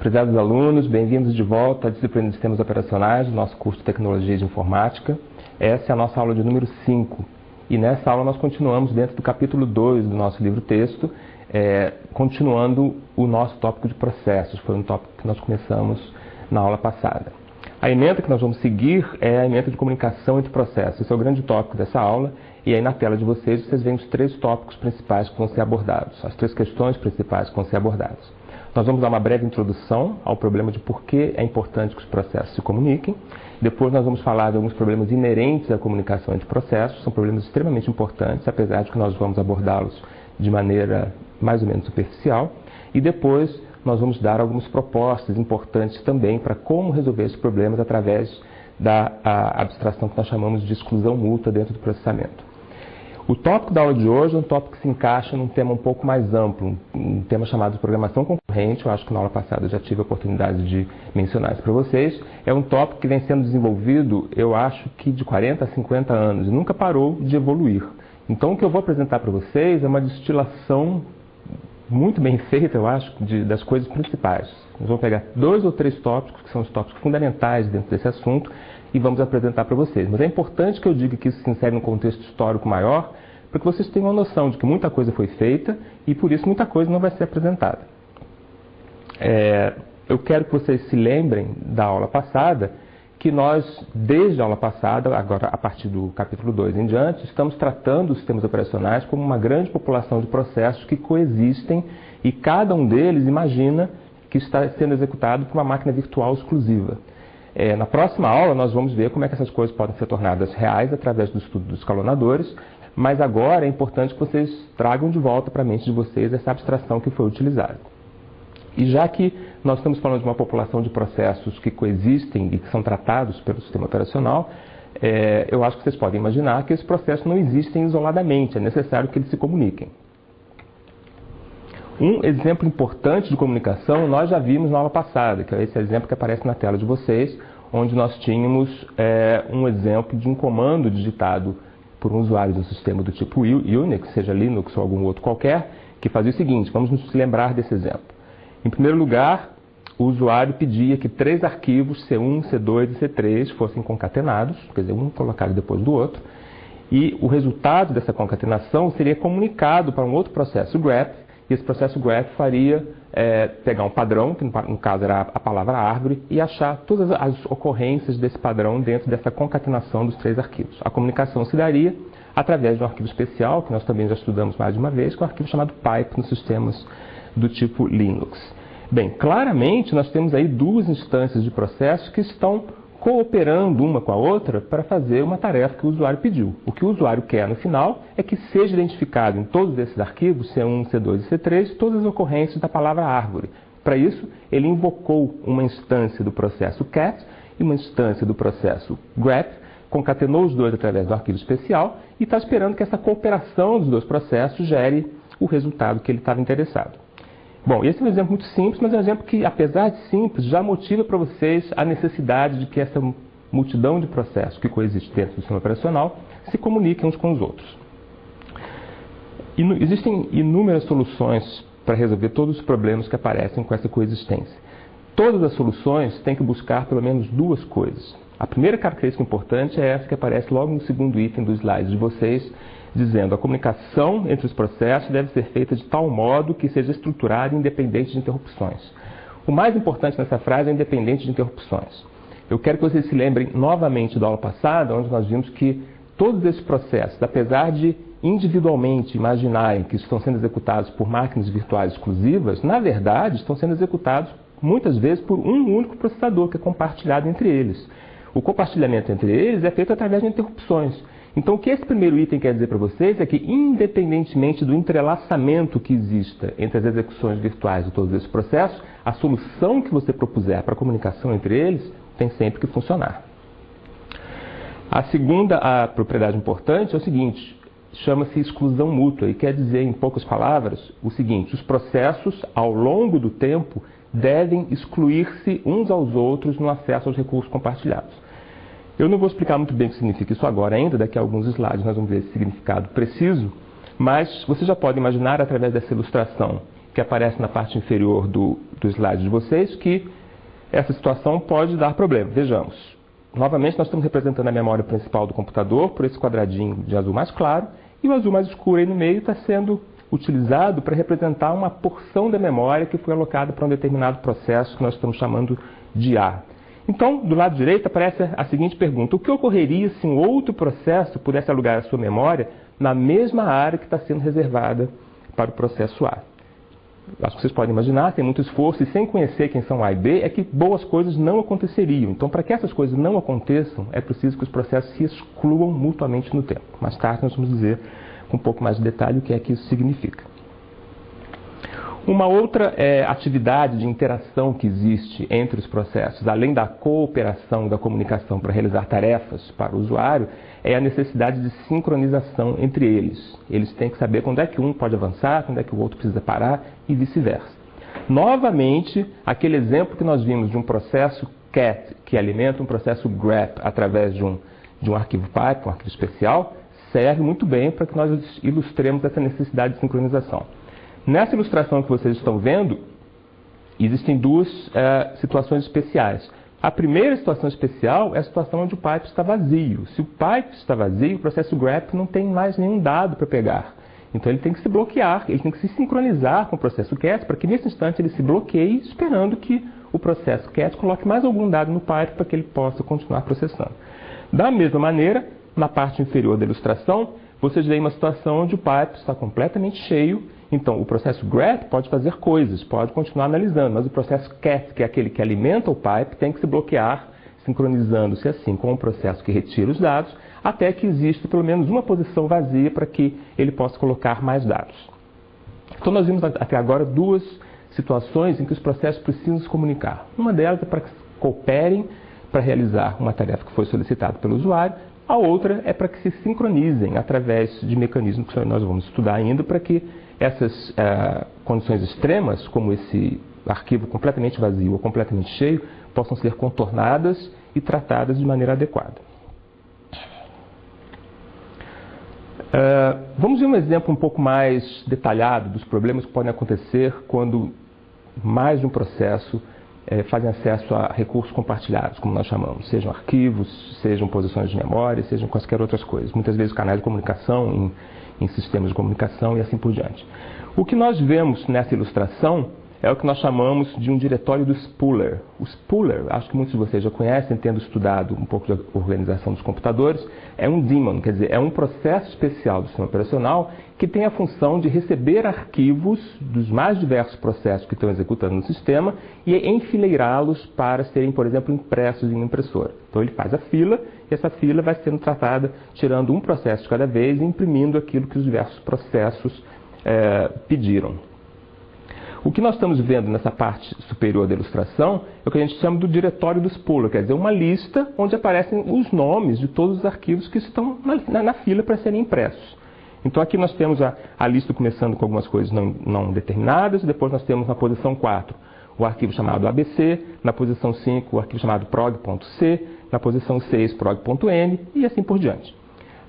Prezados alunos, bem-vindos de volta à disciplina de Sistemas Operacionais do nosso curso de Tecnologia de Informática. Essa é a nossa aula de número 5. E nessa aula nós continuamos dentro do capítulo 2 do nosso livro-texto, continuando o nosso tópico de processos. Foi um tópico que nós começamos na aula passada. A ementa que nós vamos seguir é a ementa de comunicação entre processos. Esse é o grande tópico dessa aula. E aí na tela de vocês veem os 3 tópicos principais que vão ser abordados, as 3 questões principais que vão ser abordadas. Nós vamos dar uma breve introdução ao problema de por que é importante que os processos se comuniquem. Depois nós vamos falar de alguns problemas inerentes à comunicação entre processos. São problemas extremamente importantes, apesar de que nós vamos abordá-los de maneira mais ou menos superficial. E depois nós vamos dar algumas propostas importantes também para como resolver esses problemas através da abstração que nós chamamos de exclusão mútua dentro do processamento. O tópico da aula de hoje é um tópico que se encaixa num tema um pouco mais amplo, um tema chamado de programação concorrente. Eu acho que na aula passada eu já tive a oportunidade de mencionar isso para vocês. É um tópico que vem sendo desenvolvido, eu acho que de 40 a 50 anos, e nunca parou de evoluir. Então o que eu vou apresentar para vocês é uma destilação muito bem feita, eu acho, das coisas principais. Nós vamos pegar 2 ou 3 tópicos, que são os tópicos fundamentais dentro desse assunto, e vamos apresentar para vocês. Mas é importante que eu diga que isso se insere num contexto histórico maior, para que vocês tenham uma noção de que muita coisa foi feita e por isso muita coisa não vai ser apresentada. Eu quero que vocês se lembrem da aula passada, que nós, desde a aula passada, agora a partir do capítulo 2 em diante, estamos tratando os sistemas operacionais como uma grande população de processos que coexistem e cada um deles imagina que está sendo executado por uma máquina virtual exclusiva. Na próxima aula nós vamos ver como é que essas coisas podem ser tornadas reais através do estudo dos escalonadores, mas agora é importante que vocês tragam de volta para a mente de vocês essa abstração que foi utilizada. E já que nós estamos falando de uma população de processos que coexistem e que são tratados pelo sistema operacional, eu acho que vocês podem imaginar que esses processos não existem isoladamente, é necessário que eles se comuniquem. Um exemplo importante de comunicação nós já vimos na aula passada, que é esse exemplo que aparece na tela de vocês, onde nós tínhamos um exemplo de um comando digitado por um usuário do sistema do tipo Unix, seja Linux ou algum outro qualquer, que fazia o seguinte, vamos nos lembrar desse exemplo. Em primeiro lugar, o usuário pedia que 3 arquivos, C1, C2 e C3, fossem concatenados, quer dizer, um colocado depois do outro, e o resultado dessa concatenação seria comunicado para um outro processo grep, e esse processo grep faria pegar um padrão, que no caso era a palavra árvore, e achar todas as ocorrências desse padrão dentro dessa concatenação dos 3 arquivos. A comunicação se daria através de um arquivo especial, que nós também já estudamos mais de uma vez, que é um arquivo chamado pipe nos sistemas do tipo Linux. Bem, claramente nós temos aí 2 instâncias de processos que estão cooperando uma com a outra para fazer uma tarefa que o usuário pediu. O que o usuário quer no final é que seja identificado em todos esses arquivos, C1, C2 e C3, todas as ocorrências da palavra árvore. Para isso, ele invocou uma instância do processo cat e uma instância do processo grep, concatenou os 2 através do arquivo especial e está esperando que essa cooperação dos 2 processos gere o resultado que ele estava interessado. Bom, esse é um exemplo muito simples, mas é um exemplo que, apesar de simples, já motiva para vocês a necessidade de que essa multidão de processos que coexiste dentro do sistema operacional se comuniquem uns com os outros. Existem inúmeras soluções para resolver todos os problemas que aparecem com essa coexistência. Todas as soluções têm que buscar pelo menos 2 coisas. A primeira característica importante é essa que aparece logo no segundo item do slide de vocês, dizendo: a comunicação entre os processos deve ser feita de tal modo que seja estruturada independente de interrupções. O mais importante nessa frase é independente de interrupções. Eu quero que vocês se lembrem novamente da aula passada, onde nós vimos que todos esses processos, apesar de individualmente imaginarem que estão sendo executados por máquinas virtuais exclusivas, na verdade estão sendo executados muitas vezes por um único processador que é compartilhado entre eles. O compartilhamento entre eles é feito através de interrupções. Então, o que esse primeiro item quer dizer para vocês é que, independentemente do entrelaçamento que exista entre as execuções virtuais de todos esses processos, a solução que você propuser para a comunicação entre eles tem sempre que funcionar. A segunda propriedade importante é o seguinte, chama-se exclusão mútua, e quer dizer, em poucas palavras, o seguinte: os processos, ao longo do tempo, devem excluir-se uns aos outros no acesso aos recursos compartilhados. Eu não vou explicar muito bem o que significa isso agora ainda, daqui a alguns slides nós vamos ver esse significado preciso, mas você já pode imaginar através dessa ilustração que aparece na parte inferior do slide de vocês, que essa situação pode dar problema. Vejamos. Novamente, nós estamos representando a memória principal do computador por esse quadradinho de azul mais claro, e o azul mais escuro aí no meio está sendo utilizado para representar uma porção da memória que foi alocada para um determinado processo que nós estamos chamando de A. Então, do lado direito aparece a seguinte pergunta: o que ocorreria se um outro processo pudesse alugar a sua memória na mesma área que está sendo reservada para o processo A? Acho que vocês podem imaginar, tem muito esforço, e sem conhecer quem são A e B, é que boas coisas não aconteceriam. Então, para que essas coisas não aconteçam, é preciso que os processos se excluam mutuamente no tempo. Mais tarde nós vamos dizer com um pouco mais de detalhe o que é que isso significa. Uma outra atividade de interação que existe entre os processos, além da cooperação e da comunicação para realizar tarefas para o usuário, é a necessidade de sincronização entre eles. Eles têm que saber quando é que um pode avançar, quando é que o outro precisa parar e vice-versa. Novamente, aquele exemplo que nós vimos de um processo cat que alimenta um processo grep através de um arquivo pipe, um arquivo especial, serve muito bem para que nós ilustremos essa necessidade de sincronização. Nessa ilustração que vocês estão vendo, existem duas situações especiais. A primeira situação especial é a situação onde o pipe está vazio. Se o pipe está vazio, o processo grep não tem mais nenhum dado para pegar. Então ele tem que se bloquear, ele tem que se sincronizar com o processo cat para que nesse instante ele se bloqueie, esperando que o processo cat coloque mais algum dado no pipe para que ele possa continuar processando. Da mesma maneira, na parte inferior da ilustração, vocês veem uma situação onde o pipe está completamente cheio. Então, o processo grep pode fazer coisas, pode continuar analisando, mas o processo cat, que é aquele que alimenta o pipe, tem que se bloquear, sincronizando-se assim com o processo que retira os dados, até que exista pelo menos uma posição vazia para que ele possa colocar mais dados. Então, nós vimos até agora duas situações em que os processos precisam se comunicar. Uma delas é para que cooperem para realizar uma tarefa que foi solicitada pelo usuário, a outra é para que se sincronizem através de mecanismos que nós vamos estudar ainda, para que essas condições extremas, como esse arquivo completamente vazio ou completamente cheio, possam ser contornadas e tratadas de maneira adequada. Vamos ver um exemplo um pouco mais detalhado dos problemas que podem acontecer quando mais de um processo fazem acesso a recursos compartilhados, como nós chamamos, sejam arquivos, sejam posições de memória, sejam quaisquer outras coisas. Muitas vezes canais de comunicação, em sistemas de comunicação e assim por diante. O que nós vemos nessa ilustração é o que nós chamamos de um diretório do spooler. O spooler, acho que muitos de vocês já conhecem, tendo estudado um pouco da organização dos computadores, é um daemon, quer dizer, é um processo especial do sistema operacional que tem a função de receber arquivos dos mais diversos processos que estão executando no sistema e enfileirá-los para serem, por exemplo, impressos em uma impressora. Então ele faz a fila e essa fila vai sendo tratada tirando um processo de cada vez e imprimindo aquilo que os diversos processos pediram. O que nós estamos vendo nessa parte superior da ilustração é o que a gente chama do diretório do spooler, quer dizer, uma lista onde aparecem os nomes de todos os arquivos que estão na fila para serem impressos. Então aqui nós temos a lista começando com algumas coisas não determinadas, depois nós temos na posição 4 o arquivo chamado ABC, na posição 5 o arquivo chamado prog.c, na posição 6 prog.n e assim por diante.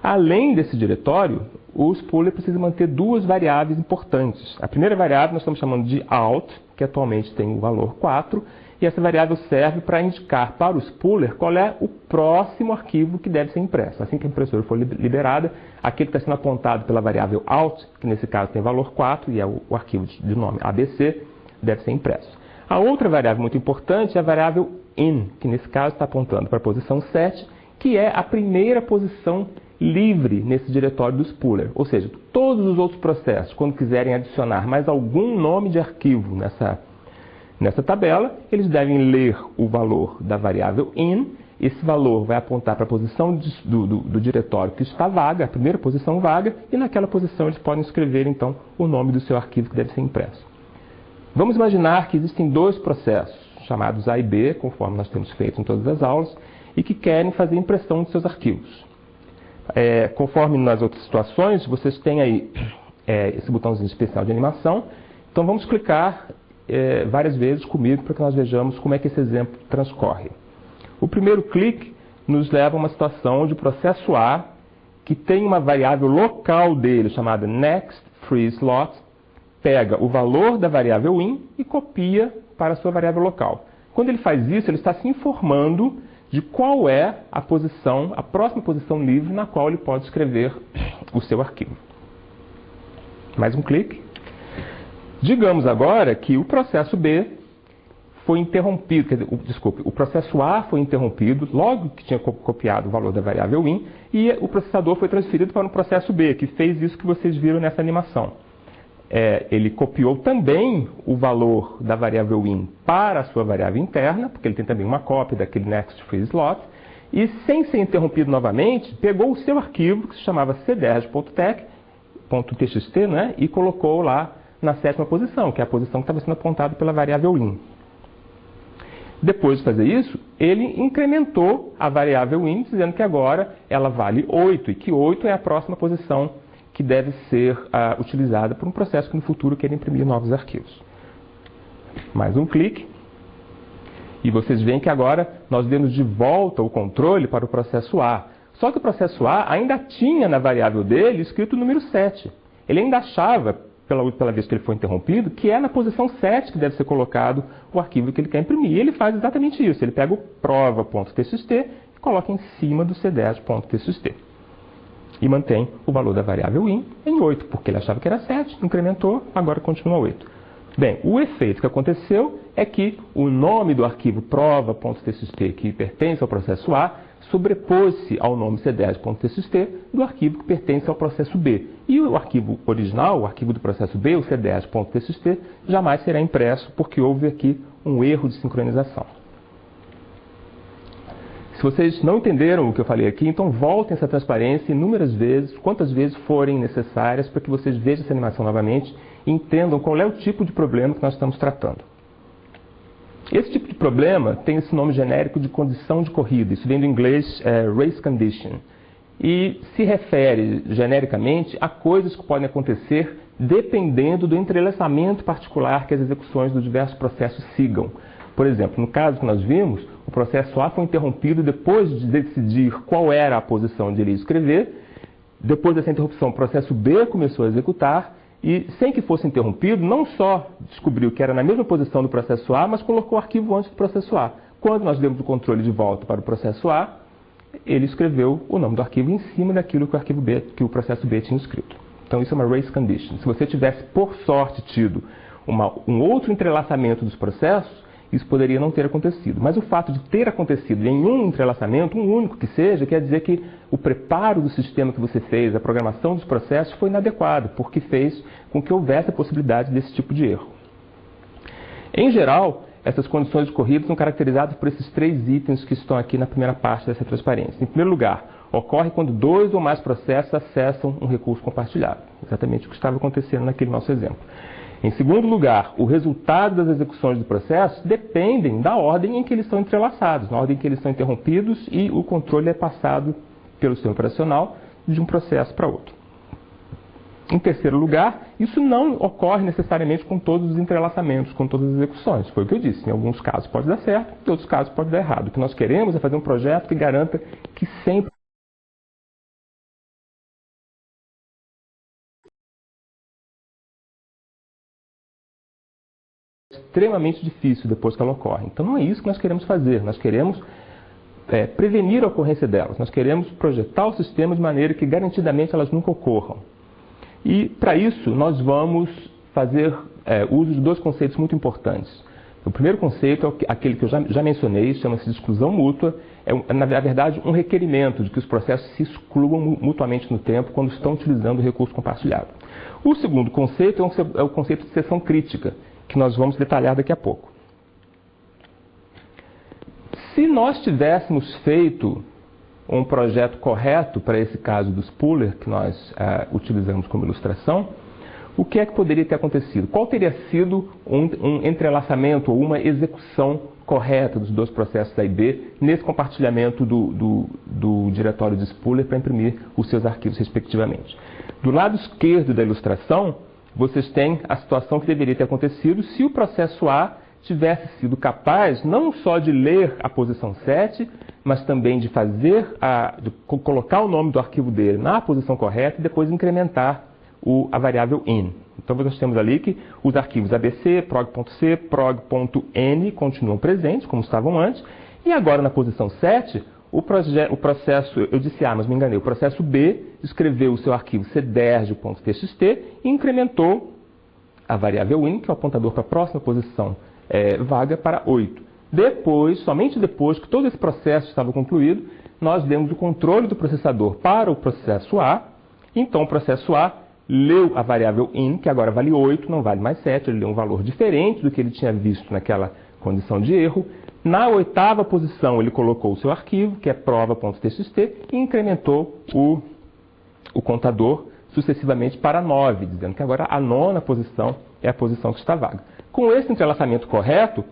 Além desse diretório, o spooler precisa manter duas variáveis importantes. A primeira variável nós estamos chamando de out, que atualmente tem o valor 4, e essa variável serve para indicar para o spooler qual é o próximo arquivo que deve ser impresso. Assim que a impressora for liberada, aquele que está sendo apontado pela variável out, que nesse caso tem valor 4, e é o arquivo de nome ABC, deve ser impresso. A outra variável muito importante é a variável in, que nesse caso está apontando para a posição 7, que é a primeira posição livre nesse diretório do spooler. Ou seja, todos os outros processos, quando quiserem adicionar mais algum nome de arquivo nessa tabela, eles devem ler o valor da variável in. Esse valor vai apontar para a posição do diretório que está vaga, a primeira posição vaga, e naquela posição eles podem escrever, então, o nome do seu arquivo que deve ser impresso. Vamos imaginar que existem dois processos, chamados A e B, conforme nós temos feito em todas as aulas, e que querem fazer impressão de seus arquivos. Conforme nas outras situações, vocês têm aí esse botãozinho especial de animação. Então vamos clicar várias vezes comigo para que nós vejamos como é que esse exemplo transcorre. O primeiro clique nos leva a uma situação onde o processo A, que tem uma variável local dele chamada next free slot, pega o valor da variável in e copia para a sua variável local. Quando ele faz isso, ele está se informando de qual é a próxima posição livre na qual ele pode escrever o seu arquivo. Mais um clique. Digamos agora que o processo B foi interrompido, quer dizer, o processo A foi interrompido logo que tinha copiado o valor da variável in e o processador foi transferido para o processo B, que fez isso que vocês viram nessa animação. Ele copiou também o valor da variável in para a sua variável interna, porque ele tem também uma cópia daquele next free slot, e sem ser interrompido novamente, pegou o seu arquivo, que se chamava cdr.txt, né, e colocou lá na 7ª posição, que é a posição que estava sendo apontada pela variável in. Depois de fazer isso, ele incrementou a variável in, dizendo que agora ela vale 8, e que 8 é a próxima posição que deve ser utilizada por um processo que no futuro queira imprimir novos arquivos. Mais um clique. E vocês veem que agora nós demos de volta o controle para o processo A. Só que o processo A ainda tinha na variável dele escrito o número 7. Ele ainda achava, pela vez que ele foi interrompido, que é na posição 7 que deve ser colocado o arquivo que ele quer imprimir. E ele faz exatamente isso. Ele pega o prova.txt e coloca em cima do cdr.txt. E mantém o valor da variável in em 8, porque ele achava que era 7, incrementou, agora continua 8. Bem, o efeito que aconteceu é que o nome do arquivo prova.txt, que pertence ao processo A, sobrepôs-se ao nome cdr.txt do arquivo que pertence ao processo B. E o arquivo original, o arquivo do processo B, o cdr.txt, jamais será impresso, porque houve aqui um erro de sincronização. Se vocês não entenderam o que eu falei aqui, então voltem essa transparência inúmeras vezes, quantas vezes forem necessárias, para que vocês vejam essa animação novamente e entendam qual é o tipo de problema que nós estamos tratando. Esse tipo de problema tem esse nome genérico de condição de corrida, isso vem do inglês race condition, e se refere genericamente a coisas que podem acontecer dependendo do entrelaçamento particular que as execuções dos diversos processos sigam. Por exemplo, no caso que nós vimos, o processo A foi interrompido depois de decidir qual era a posição onde ele ia escrever. Depois dessa interrupção, o processo B começou a executar e, sem que fosse interrompido, não só descobriu que era na mesma posição do processo A, mas colocou o arquivo antes do processo A. Quando nós demos o controle de volta para o processo A, ele escreveu o nome do arquivo em cima daquilo que o arquivo B, que o processo B tinha escrito. Então isso é uma race condition. Se você tivesse, por sorte, tido um outro entrelaçamento dos processos, isso poderia não ter acontecido. Mas o fato de ter acontecido em um entrelaçamento, um único que seja, quer dizer que o preparo do sistema que você fez, a programação dos processos foi inadequado, porque fez com que houvesse a possibilidade desse tipo de erro. Em geral, essas condições de corrida são caracterizadas por esses 3 itens que estão aqui na primeira parte dessa transparência. Em primeiro lugar, ocorre quando 2 ou mais processos acessam um recurso compartilhado. Exatamente o que estava acontecendo naquele nosso exemplo. Em segundo lugar, o resultado das execuções do processo dependem da ordem em que eles são entrelaçados, na ordem em que eles são interrompidos e o controle é passado pelo sistema operacional de um processo para outro. Em terceiro lugar, isso não ocorre necessariamente com todos os entrelaçamentos, com todas as execuções. Foi o que eu disse, em alguns casos pode dar certo, em outros casos pode dar errado. O que nós queremos é fazer um projeto que garanta que sempre extremamente difícil depois que ela ocorre. Então não é isso que nós queremos fazer, nós queremos prevenir a ocorrência delas, nós queremos projetar o sistema de maneira que garantidamente elas nunca ocorram. E para isso nós vamos fazer uso de 2 conceitos muito importantes. O primeiro conceito é aquele que eu já mencionei, chama-se de exclusão mútua, é na verdade um requerimento de que os processos se excluam mutuamente no tempo quando estão utilizando o recurso compartilhado. O segundo conceito é o conceito de seção crítica, que nós vamos detalhar daqui a pouco. Se nós tivéssemos feito um projeto correto para esse caso do spooler, que nós utilizamos como ilustração, o que é que poderia ter acontecido? Qual teria sido um entrelaçamento ou uma execução correta dos 2 processos A e B nesse compartilhamento do diretório de spooler para imprimir os seus arquivos respectivamente? Do lado esquerdo da ilustração, vocês têm a situação que deveria ter acontecido se o processo A tivesse sido capaz não só de ler a posição 7, mas também de colocar o nome do arquivo dele na posição correta e depois incrementar a variável in. Então nós temos ali que os arquivos ABC, prog.c, prog.n continuam presentes, como estavam antes, e agora na posição 7, o processo, eu disse A, mas me enganei, o processo B escreveu o seu arquivo cderge.txt e incrementou a variável in, que é o apontador para a próxima posição vaga, para 8. Depois, somente depois que todo esse processo estava concluído, nós demos o controle do processador para o processo A. Então o processo A leu a variável in, que agora vale 8, não vale mais 7, ele leu um valor diferente do que ele tinha visto naquela condição de erro. Na 8ª posição ele colocou o seu arquivo, que é prova.txt, e incrementou o contador sucessivamente para 9, dizendo que agora a 9ª posição é a posição que está vaga. Com esse entrelaçamento correto,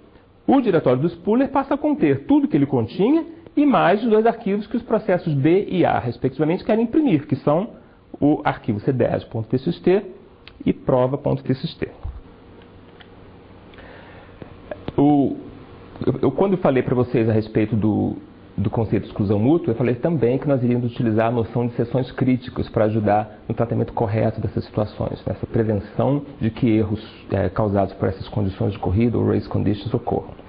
o diretório do spooler passa a conter tudo que ele continha e mais os dois arquivos que os processos B e A, respectivamente, querem imprimir, que são o arquivo cderge.txt e prova.txt. Quando eu falei para vocês a respeito do conceito de exclusão mútua, eu falei também que nós iríamos utilizar a noção de seções críticas para ajudar no tratamento correto dessas situações, nessa prevenção de que erros causados por essas condições de corrida ou race conditions ocorram.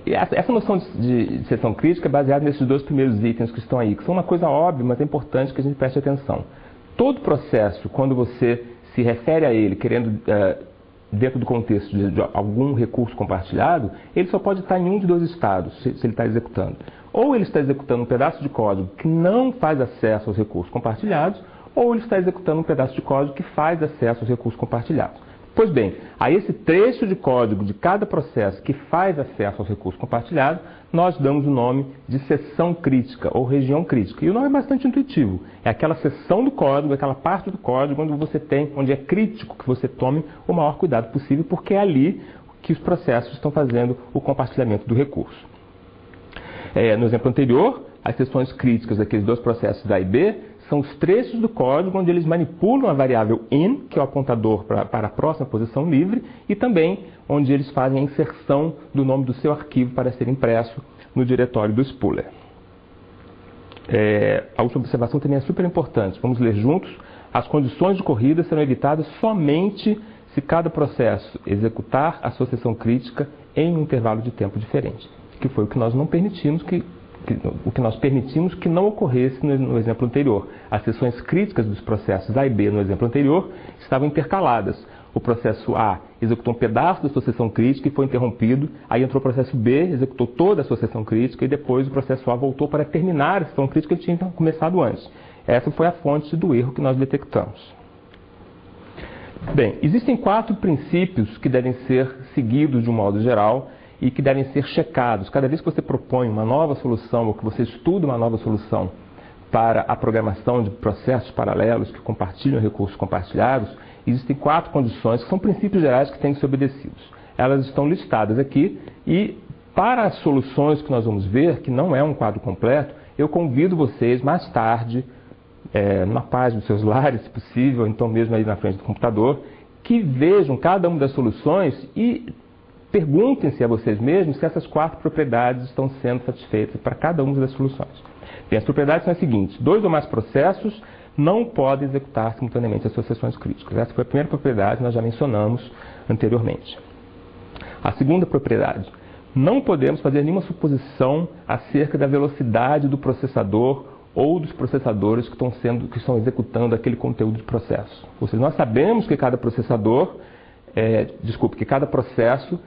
Essa noção de seção crítica é baseada nesses dois primeiros itens que estão aí, que são uma coisa óbvia, mas é importante que a gente preste atenção. Todo processo, quando você se refere a ele querendo, dentro do contexto de algum recurso compartilhado, ele só pode estar em um de dois estados, se ele está executando. Ou ele está executando um pedaço de código que não faz acesso aos recursos compartilhados, ou ele está executando um pedaço de código que faz acesso aos recursos compartilhados. Pois bem, a esse trecho de código de cada processo que faz acesso aos recursos compartilhados, nós damos o nome de seção crítica ou região crítica. E o nome é bastante intuitivo. É aquela seção do código, aquela parte do código onde é crítico que você tome o maior cuidado possível, porque é ali que os processos estão fazendo o compartilhamento do recurso. No exemplo anterior, as seções críticas daqueles dois processos A e B são os trechos do código onde eles manipulam a variável in, que é o apontador para a próxima posição livre, e também onde eles fazem a inserção do nome do seu arquivo para ser impresso no diretório do spooler. A última observação também é super importante. Vamos ler juntos. As condições de corrida serão evitadas somente se cada processo executar a sua seção crítica em um intervalo de tempo diferente, que foi o que nós não permitimos que não ocorresse no exemplo anterior. As seções críticas dos processos A e B no exemplo anterior estavam intercaladas. O processo A executou um pedaço da sua seção crítica e foi interrompido. Aí entrou o processo B, executou toda a sua seção crítica e depois o processo A voltou para terminar a seção crítica que ele tinha começado antes. Essa foi a fonte do erro que nós detectamos. Bem, existem 4 princípios que devem ser seguidos de um modo geral e que devem ser checados. Cada vez que você propõe uma nova solução ou que você estuda uma nova solução para a programação de processos paralelos que compartilham recursos compartilhados, existem 4 condições que são princípios gerais que têm que ser obedecidos. Elas estão listadas aqui e para as soluções que nós vamos ver, que não é um quadro completo, eu convido vocês mais tarde, na paz dos seus lares, se possível, então mesmo aí na frente do computador, que vejam cada uma das soluções e perguntem-se a vocês mesmos se essas 4 propriedades estão sendo satisfeitas para cada uma das soluções. Bem, as propriedades são as seguintes: 2 ou mais processos não podem executar simultaneamente as suas seções críticas. Essa foi a primeira propriedade que nós já mencionamos anteriormente. A segunda propriedade: não podemos fazer nenhuma suposição acerca da velocidade do processador ou dos processadores que estão executando aquele conteúdo de processo. Ou seja, nós sabemos que cada processo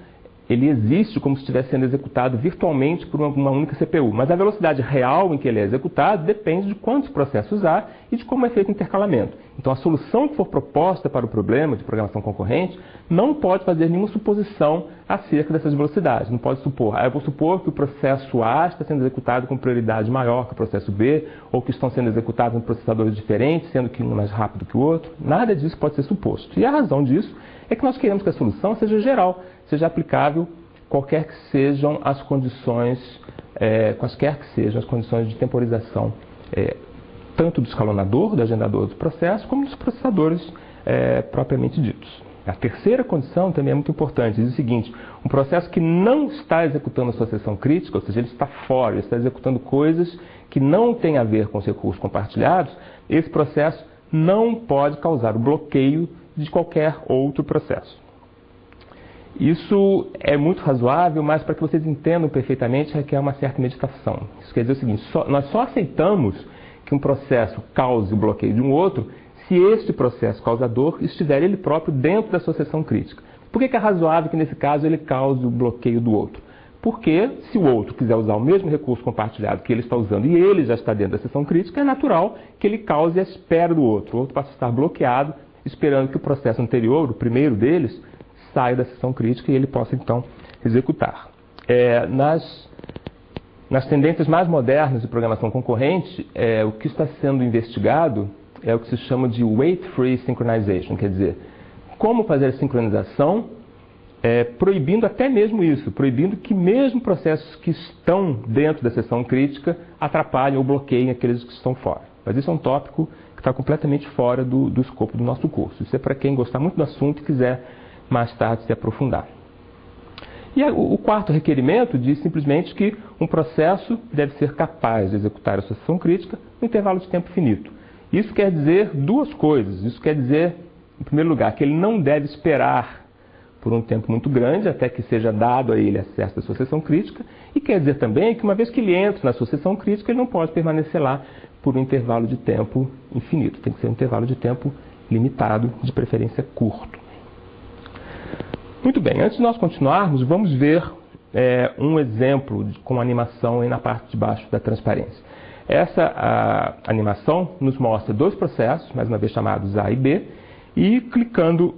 ele existe como se estivesse sendo executado virtualmente por uma única CPU. Mas a velocidade real em que ele é executado depende de quantos processos há e de como é feito o intercalamento. Então, a solução que for proposta para o problema de programação concorrente não pode fazer nenhuma suposição acerca dessas velocidades. Não pode supor, eu vou supor que o processo A está sendo executado com prioridade maior que o processo B, ou que estão sendo executados em processadores diferentes, sendo que um é mais rápido que o outro. Nada disso pode ser suposto. E a razão disso é que nós queremos que a solução seja geral, seja aplicável quaisquer que sejam as condições de temporização, tanto do escalonador, do agendador do processo, como dos processadores propriamente ditos. A terceira condição também é muito importante, diz o seguinte: um processo que não está executando a sua seção crítica, ou seja, ele está fora, ele está executando coisas que não têm a ver com os recursos compartilhados, esse processo não pode causar o bloqueio de qualquer outro processo. Isso é muito razoável, mas para que vocês entendam perfeitamente requer uma certa meditação. Isso quer dizer o seguinte, nós só aceitamos que um processo cause o bloqueio de um outro se este processo causador estiver ele próprio dentro da sua seção crítica. Por que é razoável que nesse caso ele cause o bloqueio do outro? Porque se o outro quiser usar o mesmo recurso compartilhado que ele está usando e ele já está dentro da seção crítica, é natural que ele cause a espera do outro. O outro passa a estar bloqueado, esperando que o processo anterior, o primeiro deles, saia da seção crítica e ele possa então executar. Nas tendências mais modernas de programação concorrente, o que está sendo investigado é o que se chama de Wait-Free Synchronization, quer dizer, como fazer a sincronização proibindo até mesmo isso, proibindo que mesmo processos que estão dentro da seção crítica atrapalhem ou bloqueiem aqueles que estão fora. Mas isso é um tópico que está completamente fora do escopo do nosso curso. Isso é para quem gostar muito do assunto e quiser mais tarde se aprofundar. E o quarto requerimento diz simplesmente que um processo deve ser capaz de executar a sua seção crítica no intervalo de tempo finito. Isso quer dizer duas coisas. Isso quer dizer, em primeiro lugar, que ele não deve esperar por um tempo muito grande até que seja dado a ele acesso à sua seção crítica. E quer dizer também que uma vez que ele entra na sua seção crítica, ele não pode permanecer lá por um intervalo de tempo infinito. Tem que ser um intervalo de tempo limitado, de preferência curto. Muito bem, antes de nós continuarmos, vamos ver um exemplo com animação aí na parte de baixo da transparência. Essa animação nos mostra dois processos, mais uma vez chamados A e B, e clicando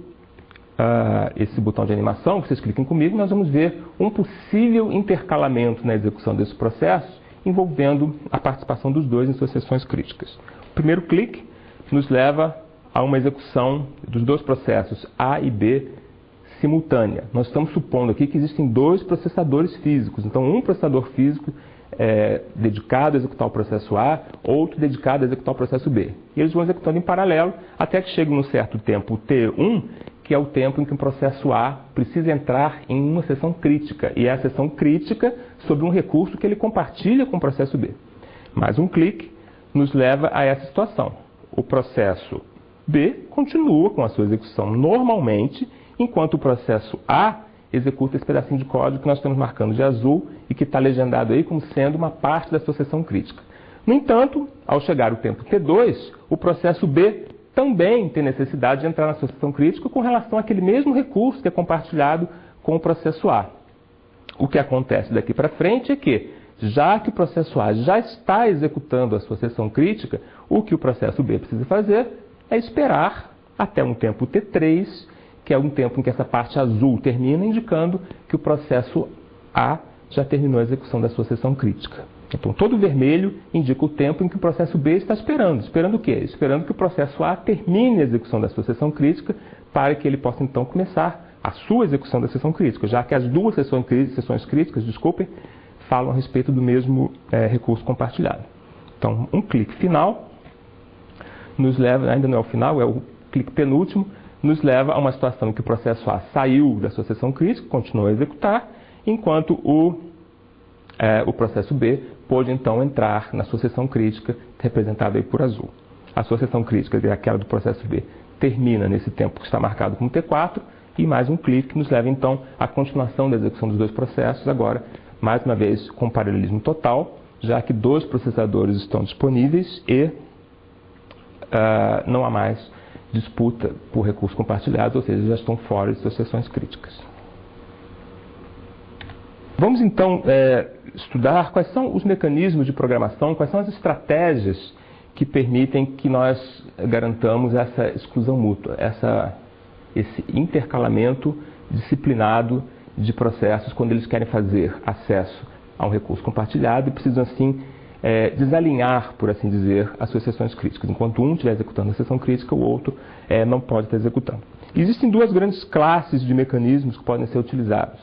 esse botão de animação, vocês cliquem comigo, nós vamos ver um possível intercalamento na execução desses processos, envolvendo a participação dos dois em suas seções críticas. O primeiro clique nos leva a uma execução dos dois processos A e B simultânea. Nós estamos supondo aqui que existem dois processadores físicos. Então, um processador físico dedicado a executar o processo A, outro dedicado a executar o processo B. E eles vão executando em paralelo até que chegue num certo tempo T1, que é o tempo em que o processo A precisa entrar em uma seção crítica. E é a seção crítica sobre um recurso que ele compartilha com o processo B. Mais um clique nos leva a essa situação. O processo B continua com a sua execução normalmente, enquanto o processo A executa esse pedacinho de código que nós estamos marcando de azul e que está legendado aí como sendo uma parte da sua seção crítica. No entanto, ao chegar o tempo T2, o processo B também tem necessidade de entrar na sua seção crítica com relação àquele mesmo recurso que é compartilhado com o processo A. O que acontece daqui para frente é que, já que o processo A já está executando a sua seção crítica, o que o processo B precisa fazer é esperar até um tempo T3, que é um tempo em que essa parte azul termina, indicando que o processo A já terminou a execução da sua seção crítica. Então, todo o vermelho indica o tempo em que o processo B está esperando. Esperando o quê? Esperando que o processo A termine a execução da sua seção crítica para que ele possa, então, começar a sua execução da seção crítica, já que as duas seções críticas, falam a respeito do mesmo recurso compartilhado. Então, um clique final nos leva, ainda não é o final, é o clique penúltimo, nos leva a uma situação em que o processo A saiu da sua seção crítica, continuou a executar, enquanto o processo B pôde então entrar na sua seção crítica, representada aí por azul. A sua seção crítica, que é aquela do processo B, termina nesse tempo que está marcado como T4, e mais um clique nos leva então à continuação da execução dos dois processos, agora, mais uma vez, com paralelismo total, já que dois processadores estão disponíveis e não há mais disputa por recursos compartilhados, ou seja, já estão fora de suas seções críticas. Vamos então estudar quais são os mecanismos de programação, quais são as estratégias que permitem que nós garantamos essa exclusão mútua, esse intercalamento disciplinado de processos quando eles querem fazer acesso a um recurso compartilhado e precisam assim desalinhar, por assim dizer, as suas seções críticas. Enquanto um estiver executando a seção crítica, o outro não pode estar executando. Existem duas grandes classes de mecanismos que podem ser utilizados.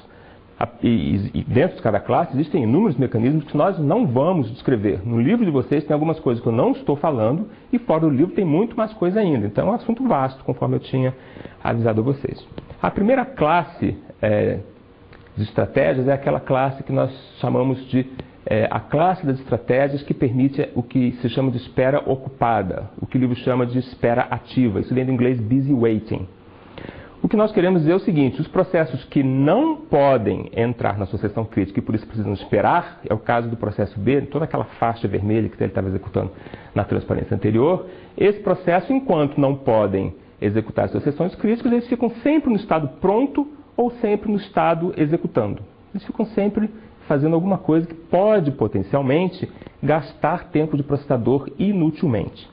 E dentro de cada classe existem inúmeros mecanismos que nós não vamos descrever. No livro de vocês tem algumas coisas que eu não estou falando e fora do livro tem muito mais coisa ainda. Então é um assunto vasto, conforme eu tinha avisado a vocês. A primeira classe de estratégias é aquela classe que nós chamamos de a classe das estratégias que permite o que se chama de espera ocupada, o que o livro chama de espera ativa. Isso vem do inglês busy waiting. O que nós queremos dizer é o seguinte: os processos que não podem entrar na sucessão crítica e por isso precisam esperar, é o caso do processo B, toda aquela faixa vermelha que ele estava executando na transparência anterior. Esse processo, enquanto não podem executar as sucessões críticas, eles ficam sempre no estado pronto ou sempre no estado executando. Eles ficam sempre fazendo alguma coisa que pode potencialmente gastar tempo de processador inutilmente.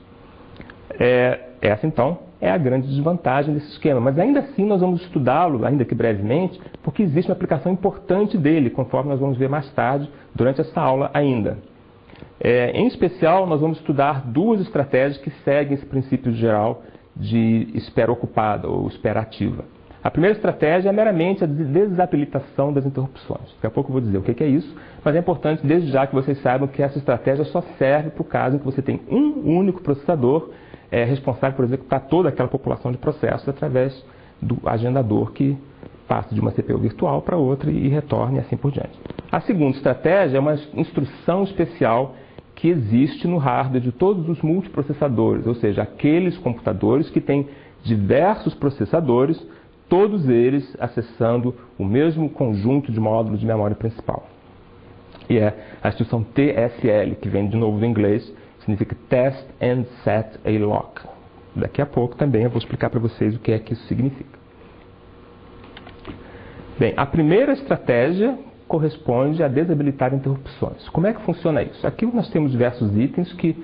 Essa então é a grande desvantagem desse esquema, mas ainda assim nós vamos estudá-lo, ainda que brevemente, porque existe uma aplicação importante dele, conforme nós vamos ver mais tarde durante essa aula ainda. Em especial, nós vamos estudar duas estratégias que seguem esse princípio geral de espera ocupada ou espera ativa. A primeira estratégia é meramente a desabilitação das interrupções. Daqui a pouco eu vou dizer o que é isso, mas é importante desde já que vocês saibam que essa estratégia só serve para o caso em que você tem um único processador responsável por executar toda aquela população de processos através do agendador que passa de uma CPU virtual para outra e retorne e assim por diante. A segunda estratégia é uma instrução especial que existe no hardware de todos os multiprocessadores, ou seja, aqueles computadores que têm diversos processadores, todos eles acessando o mesmo conjunto de módulos de memória principal. E é a instrução TSL, que vem de novo do inglês, significa Test and Set a Lock. Daqui a pouco também eu vou explicar para vocês o que é que isso significa. Bem, a primeira estratégia corresponde a desabilitar interrupções. Como é que funciona isso? Aqui nós temos diversos itens que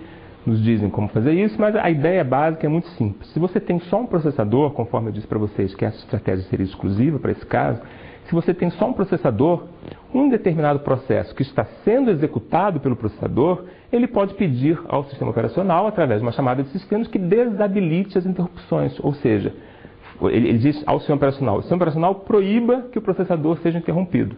nos dizem como fazer isso, mas a ideia básica é muito simples. Se você tem só um processador, conforme eu disse para vocês que essa estratégia seria exclusiva para esse caso, se você tem só um processador, um determinado processo que está sendo executado pelo processador, ele pode pedir ao sistema operacional, através de uma chamada de sistemas, que desabilite as interrupções. Ou seja, ele diz ao sistema operacional, o sistema operacional proíba que o processador seja interrompido.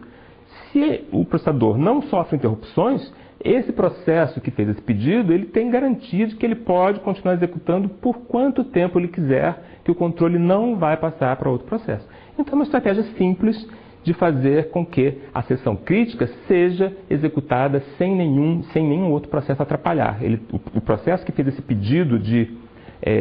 Se o processador não sofre interrupções, esse processo que fez esse pedido, ele tem garantia de que ele pode continuar executando por quanto tempo ele quiser, que o controle não vai passar para outro processo. Então é uma estratégia simples de fazer com que a sessão crítica seja executada sem nenhum outro processo atrapalhar. O processo que fez esse pedido de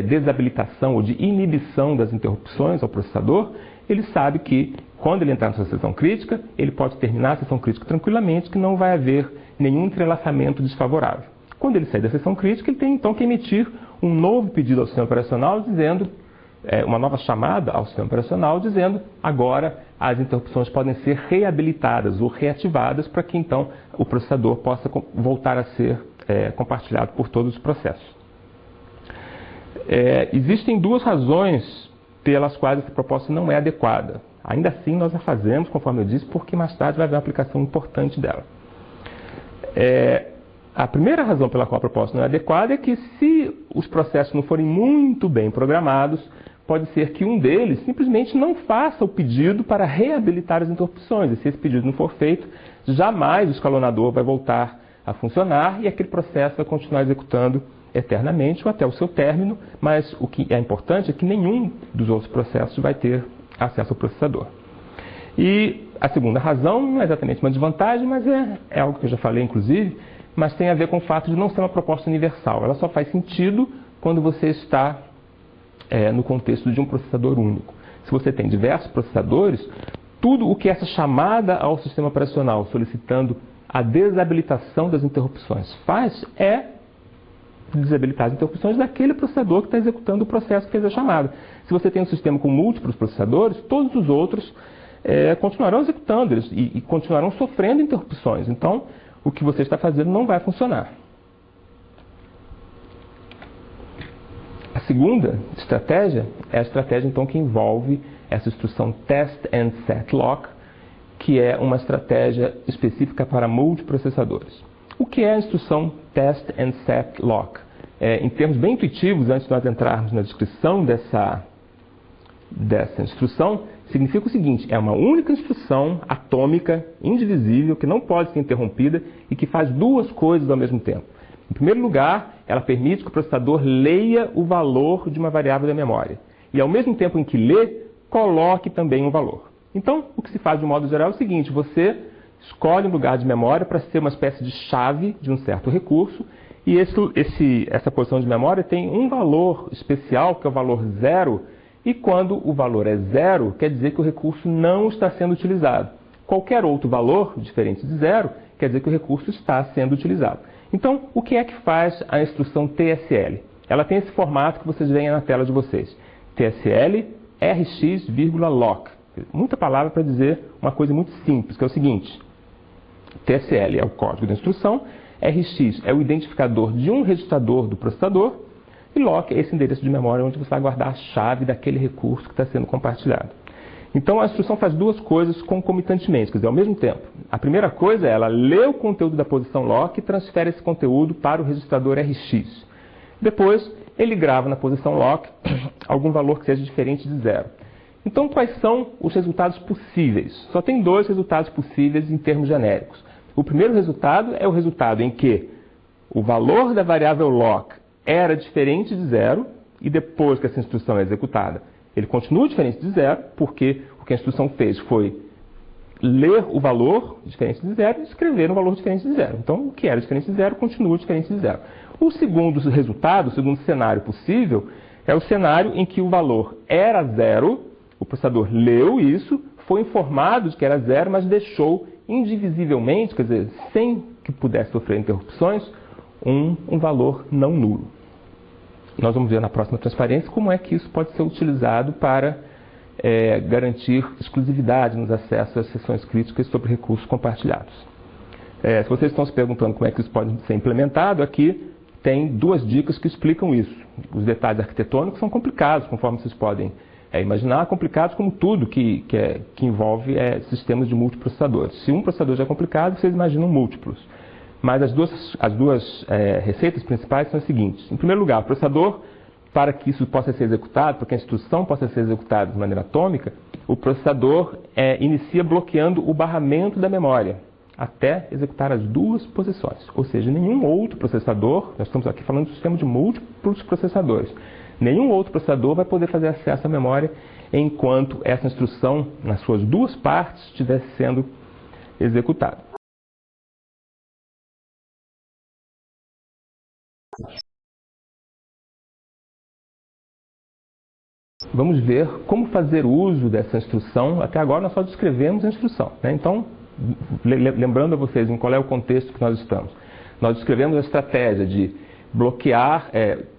desabilitação ou de inibição das interrupções ao processador, ele sabe que quando ele entrar na sua sessão crítica, ele pode terminar a sessão crítica tranquilamente, que não vai haver nenhum entrelaçamento desfavorável. Quando ele sair da sessão crítica, ele tem então que emitir um novo pedido ao sistema operacional, dizendo, uma nova chamada ao sistema operacional, dizendo agora as interrupções podem ser reabilitadas ou reativadas para que então o processador possa voltar a ser compartilhado por todos os processos. Existem duas razões pelas quais essa proposta não é adequada. Ainda assim, nós a fazemos, conforme eu disse, porque mais tarde vai haver uma aplicação importante dela. A primeira razão pela qual a proposta não é adequada é que, se os processos não forem muito bem programados, pode ser que um deles simplesmente não faça o pedido para reabilitar as interrupções. E se esse pedido não for feito, jamais o escalonador vai voltar a funcionar e aquele processo vai continuar executando eternamente ou até o seu término, mas o que é importante é que nenhum dos outros processos vai ter acesso ao processador. E a segunda razão não é exatamente uma desvantagem, mas é algo que eu já falei inclusive, mas tem a ver com o fato de não ser uma proposta universal. Ela só faz sentido quando você está no contexto de um processador único. Se você tem diversos processadores, tudo o que essa chamada ao sistema operacional solicitando a desabilitação das interrupções faz é desabilitar as interrupções daquele processador que está executando o processo que fez a chamada. Se você tem um sistema com múltiplos processadores, todos os outros continuarão executando eles e continuarão sofrendo interrupções. Então, o que você está fazendo não vai funcionar. A segunda estratégia é a estratégia então que envolve essa instrução Test and Set Lock, que é uma estratégia específica para multiprocessadores. O que é a instrução Test and Set Lock? Em termos bem intuitivos, antes de nós entrarmos na descrição dessa instrução, significa o seguinte: é uma única instrução atômica, indivisível, que não pode ser interrompida e que faz duas coisas ao mesmo tempo. Em primeiro lugar, ela permite que o processador leia o valor de uma variável da memória. E ao mesmo tempo em que lê, coloque também um valor. Então, o que se faz de um modo geral é o seguinte: você escolhe um lugar de memória para ser uma espécie de chave de um certo recurso, e essa posição de memória tem um valor especial, que é o valor 0, E quando o valor é 0, quer dizer que o recurso não está sendo utilizado. Qualquer outro valor, diferente de 0, quer dizer que o recurso está sendo utilizado. Então, o que é que faz a instrução TSL? Ela tem esse formato que vocês veem na tela de vocês. TSL rx, lock. Muita palavra para dizer uma coisa muito simples, que é o seguinte. TSL é o código da instrução, rx é o identificador de um registrador do processador, e lock é esse endereço de memória onde você vai guardar a chave daquele recurso que está sendo compartilhado. Então a instrução faz duas coisas concomitantemente, quer dizer, ao mesmo tempo. A primeira coisa é ela lê o conteúdo da posição lock e transfere esse conteúdo para o registrador rx. Depois, ele grava na posição lock algum valor que seja diferente de 0. Então, quais são os resultados possíveis? Só tem dois resultados possíveis em termos genéricos. O primeiro resultado é o resultado em que o valor da variável lock era diferente de 0 e depois que essa instrução é executada, ele continua diferente de 0, porque o que a instrução fez foi ler o valor diferente de 0 e escrever um valor diferente de 0. Então, o que era diferente de 0 continua diferente de 0. O segundo resultado, o segundo cenário possível, é o cenário em que o valor era 0, o processador leu isso, foi informado de que era 0, mas deixou indivisivelmente, quer dizer, sem que pudesse sofrer interrupções, um valor não nulo. Nós vamos ver na próxima transparência como é que isso pode ser utilizado para garantir exclusividade nos acessos às sessões críticas sobre recursos compartilhados. Se vocês estão se perguntando como é que isso pode ser implementado, aqui tem duas dicas que explicam isso. Os detalhes arquitetônicos são complicados, conforme vocês podem imaginar, complicados como tudo que envolve sistemas de multiprocessadores. Se um processador já é complicado, vocês imaginam múltiplos. Mas as duas receitas principais são as seguintes. Em primeiro lugar, o processador, para que isso possa ser executado, para que a instrução possa ser executada de maneira atômica, o processador inicia bloqueando o barramento da memória, até executar as duas posições. Ou seja, nenhum outro processador, nós estamos aqui falando de um sistema de múltiplos processadores, nenhum outro processador vai poder fazer acesso à memória enquanto essa instrução, nas suas duas partes, estiver sendo executada. Vamos ver como fazer uso dessa instrução. Até agora nós só descrevemos a instrução, né? Então, lembrando a vocês em qual é o contexto que nós estamos. Nós descrevemos a estratégia de bloquear,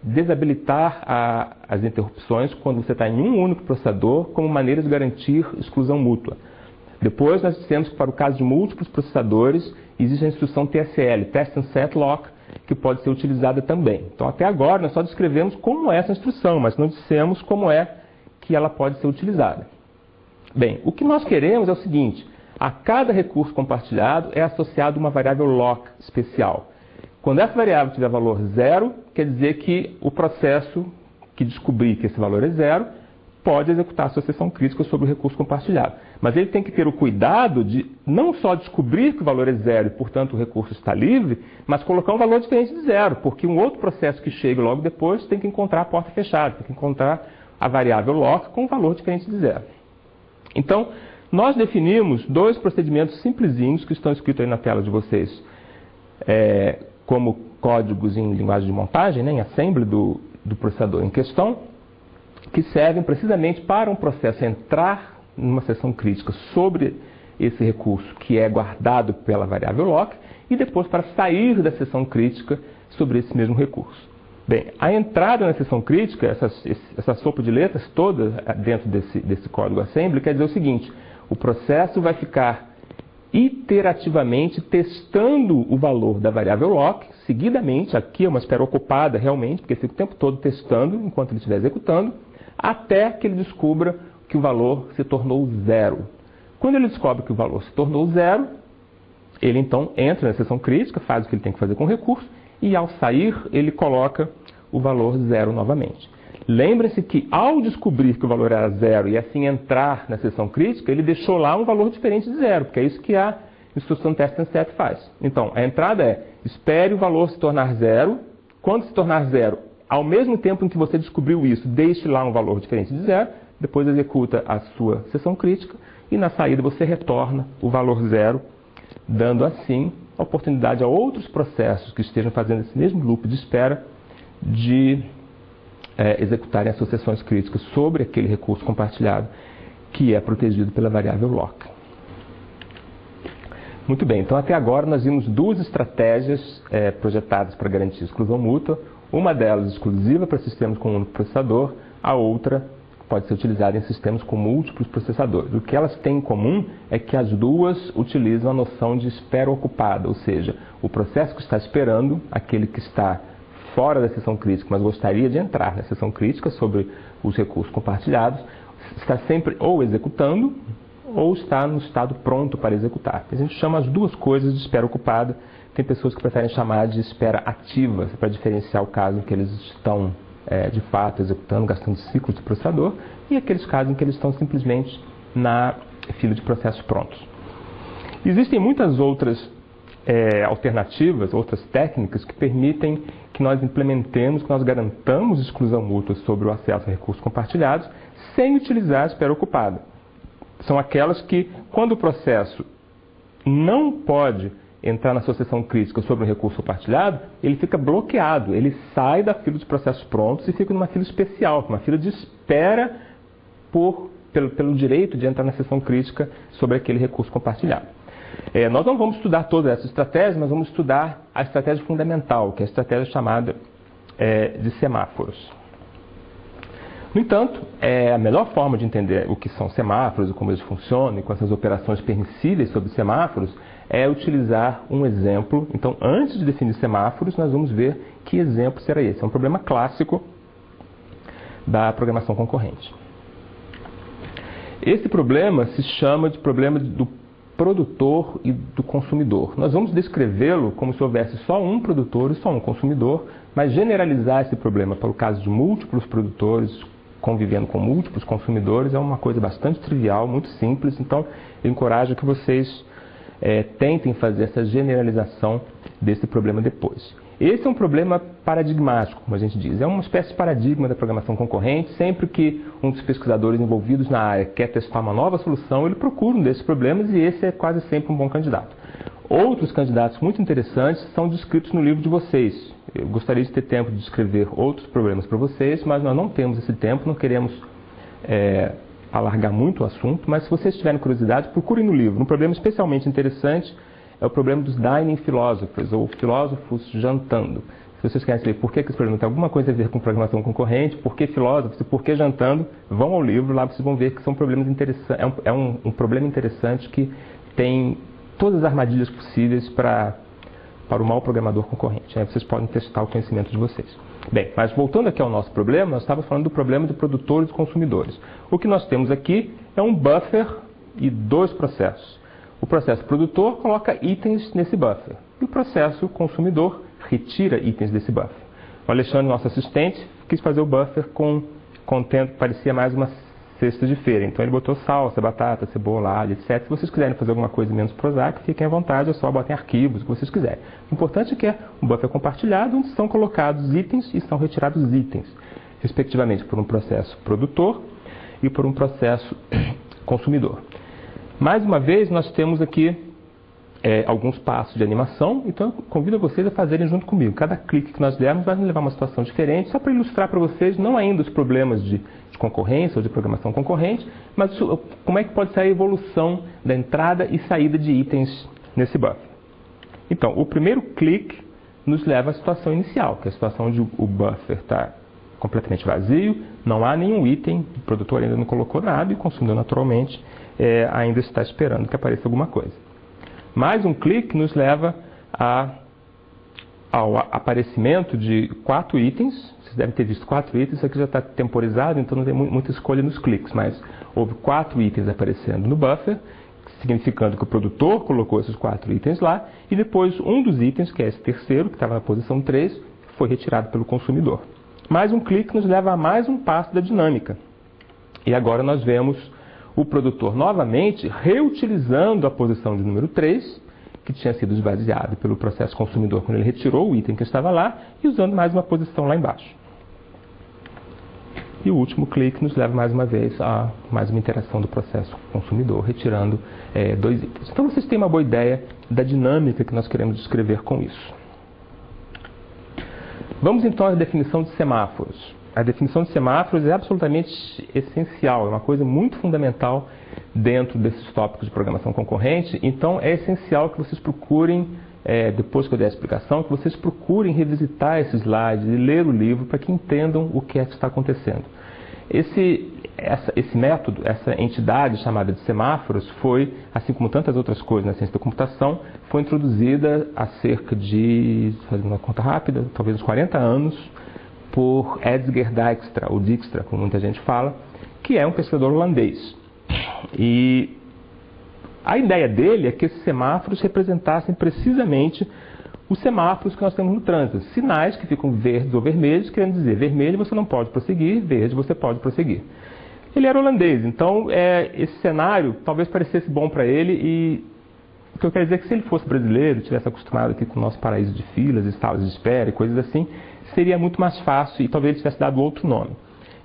desabilitar as interrupções quando você está em um único processador como maneira de garantir exclusão mútua. Depois nós dissemos que para o caso de múltiplos processadores existe a instrução TSL, Test and Set Lock, que pode ser utilizada também. Então até agora nós só descrevemos como é essa instrução, mas não dissemos como é que ela pode ser utilizada. Bem, o que nós queremos é o seguinte: a cada recurso compartilhado é associado uma variável lock especial. Quando essa variável tiver valor 0, quer dizer que o processo que descobrir que esse valor é 0 pode executar a sua sessão crítica sobre o recurso compartilhado. Mas ele tem que ter o cuidado de não só descobrir que o valor é 0 e, portanto, o recurso está livre, mas colocar um valor diferente de 0, porque um outro processo que chega logo depois tem que encontrar a porta fechada, tem que encontrar a variável lock com um valor diferente de 0. Então, nós definimos dois procedimentos simplesinhos que estão escritos aí na tela de vocês, como códigos em linguagem de montagem, né, em assembly do processador em questão, que servem precisamente para um processo entrar numa sessão crítica sobre esse recurso que é guardado pela variável lock e depois para sair da sessão crítica sobre esse mesmo recurso. Bem, a entrada na sessão crítica, essa sopa de letras toda dentro desse código assembly, quer dizer o seguinte: o processo vai ficar iterativamente testando o valor da variável lock, seguidamente, aqui é uma espera ocupada realmente, porque fica o tempo todo testando enquanto ele estiver executando, até que ele descubra que o valor se tornou 0. Quando ele descobre que o valor se tornou 0, ele então entra na sessão crítica, faz o que ele tem que fazer com o recurso, e ao sair ele coloca o valor 0 novamente. Lembre-se que ao descobrir que o valor era 0 e assim entrar na sessão crítica, ele deixou lá um valor diferente de 0, porque é isso que a instrução Test and Set faz. Então, a entrada é: espere o valor se tornar 0, quando se tornar 0, ao mesmo tempo em que você descobriu isso, deixe lá um valor diferente de 0, depois executa a sua sessão crítica e na saída você retorna o valor 0, dando assim a oportunidade a outros processos que estejam fazendo esse mesmo loop de espera de executarem associações críticas sobre aquele recurso compartilhado que é protegido pela variável lock. Muito bem, então até agora nós vimos duas estratégias projetadas para garantir exclusão mútua, uma delas exclusiva para sistemas com um único processador, a outra pode ser utilizada em sistemas com múltiplos processadores. O que elas têm em comum é que as duas utilizam a noção de espera ocupada, ou seja, o processo que está esperando, aquele que está fora da seção crítica, mas gostaria de entrar na seção crítica sobre os recursos compartilhados, está sempre ou executando ou está no estado pronto para executar. A gente chama as duas coisas de espera ocupada. Tem pessoas que preferem chamar de espera ativa, para diferenciar o caso em que eles estão, de fato, executando, gastando ciclos do processador, e aqueles casos em que eles estão simplesmente na fila de processos prontos. Existem muitas outras alternativas, outras técnicas que permitem que nós implementemos, que nós garantamos exclusão mútua sobre o acesso a recursos compartilhados, sem utilizar a espera ocupada. São aquelas que, quando o processo não pode entrar na associação crítica sobre um recurso compartilhado, ele fica bloqueado, ele sai da fila de processos prontos e fica numa fila especial, uma fila de espera pelo direito de entrar na seção crítica sobre aquele recurso compartilhado. Nós não vamos estudar todas essas estratégias, mas vamos estudar a estratégia fundamental, que é a estratégia chamada de semáforos. No entanto, a melhor forma de entender o que são semáforos e como eles funcionam e com essas operações permissíveis sobre semáforos é utilizar um exemplo. Então, antes de definir semáforos, nós vamos ver que exemplo será esse. É um problema clássico da programação concorrente. Esse problema se chama de problema do produtor e do consumidor. Nós vamos descrevê-lo como se houvesse só um produtor e só um consumidor, mas generalizar esse problema para o caso de múltiplos produtores convivendo com múltiplos consumidores é uma coisa bastante trivial, muito simples. Então, eu encorajo que vocês tentem fazer essa generalização desse problema depois. Esse é um problema paradigmático, como a gente diz. É uma espécie de paradigma da programação concorrente. Sempre que um dos pesquisadores envolvidos na área quer testar uma nova solução, ele procura um desses problemas e esse é quase sempre um bom candidato. Outros candidatos muito interessantes são descritos no livro de vocês. Eu gostaria de ter tempo de descrever outros problemas para vocês, mas nós não temos esse tempo, não queremos alargar muito o assunto, mas se vocês tiverem curiosidade, procurem no livro. Um problema especialmente interessante é o problema dos dining philosophers, ou filósofos jantando. Se vocês querem saber por que esse problema tem alguma coisa a ver com programação concorrente, por que filósofos e por que jantando, vão ao livro, lá vocês vão ver que são problemas interessantes. É um problema interessante que tem todas as armadilhas possíveis para o mau programador concorrente. Aí vocês podem testar o conhecimento de vocês. Bem, mas voltando aqui ao nosso problema, nós estávamos falando do problema de produtores e consumidores. O que nós temos aqui é um buffer e dois processos. O processo produtor coloca itens nesse buffer e o processo consumidor retira itens desse buffer. O Alexandre, nosso assistente, quis fazer o buffer contendo, parecia mais uma cesta de feira. Então ele botou salsa, batata, cebola, alho, etc. Se vocês quiserem fazer alguma coisa menos prosaica, fiquem à vontade, é só botem arquivos, o que vocês quiserem. O importante é que é um buffer compartilhado, onde são colocados itens e são retirados itens, respectivamente por um processo produtor e por um processo consumidor. Mais uma vez, nós temos aqui alguns passos de animação, então eu convido vocês a fazerem junto comigo. Cada clique que nós dermos vai nos levar a uma situação diferente, só para ilustrar para vocês, não ainda os problemas de concorrência ou de programação concorrente, mas como é que pode ser a evolução da entrada e saída de itens nesse buffer. Então, o primeiro clique nos leva à situação inicial, que é a situação onde o buffer está completamente vazio, não há nenhum item, o produtor ainda não colocou nada e o consumidor naturalmente ainda está esperando que apareça alguma coisa. Mais um clique nos leva ao aparecimento de 4 itens. Vocês devem ter visto 4 itens, isso aqui já está temporizado, então não tem muita escolha nos cliques, mas houve 4 itens aparecendo no buffer, significando que o produtor colocou esses 4 itens lá, e depois um dos itens, que é esse terceiro, que estava na posição 3, foi retirado pelo consumidor. Mais um clique nos leva a mais um passo da dinâmica. E agora nós vemos o produtor novamente reutilizando a posição de número 3, que tinha sido esvaziada pelo processo consumidor quando ele retirou o item que estava lá, e usando mais uma posição lá embaixo. E o último clique nos leva mais uma vez a mais uma interação do processo consumidor, retirando 2 itens. Então vocês têm uma boa ideia da dinâmica que nós queremos descrever com isso. Vamos então à definição de semáforos. A definição de semáforos é absolutamente essencial, é uma coisa muito fundamental dentro desses tópicos de programação concorrente. Então, é essencial que vocês procurem, depois que eu der a explicação, que vocês procurem revisitar esses slides e ler o livro para que entendam o que é que está acontecendo. Esse método, essa entidade chamada de semáforos foi, assim como tantas outras coisas na ciência da computação, foi introduzida há cerca de, fazendo uma conta rápida, talvez uns 40 anos, por Edsger Dijkstra, ou Dijkstra, como muita gente fala, que é um pesquisador holandês. E a ideia dele é que esses semáforos representassem precisamente os semáforos que nós temos no trânsito, sinais que ficam verdes ou vermelhos, querendo dizer, vermelho você não pode prosseguir, verde você pode prosseguir. Ele era holandês, então esse cenário talvez parecesse bom para ele, e o que eu quero dizer é que se ele fosse brasileiro, tivesse acostumado aqui com o nosso paraíso de filas, salas de espera e coisas assim, seria muito mais fácil e talvez ele tivesse dado outro nome.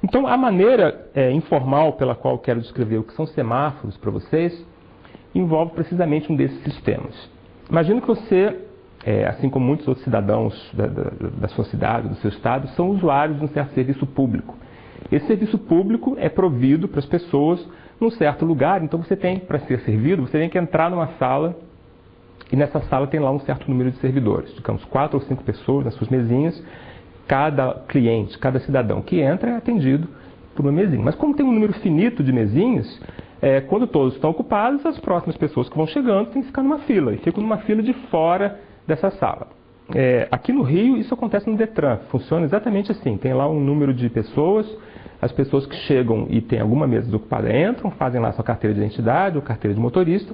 Então a maneira informal pela qual eu quero descrever o que são semáforos para vocês, envolve precisamente um desses sistemas. Imagina que você, assim como muitos outros cidadãos da sua cidade, do seu estado, são usuários de um certo serviço público. Esse serviço público é provido para as pessoas num certo lugar, então você tem, para ser servido, você tem que entrar numa sala, e nessa sala tem lá um certo número de servidores, digamos 4 ou 5 pessoas nas suas mesinhas. Cada cliente, cada cidadão que entra é atendido por uma mesinha. Mas como tem um número finito de mesinhas, quando todos estão ocupados, as próximas pessoas que vão chegando têm que ficar numa fila, e ficam numa fila de fora dessa sala. Aqui no Rio, isso acontece no Detran, funciona exatamente assim, tem lá um número de pessoas, as pessoas que chegam e têm alguma mesa desocupada entram, fazem lá sua carteira de identidade ou carteira de motorista.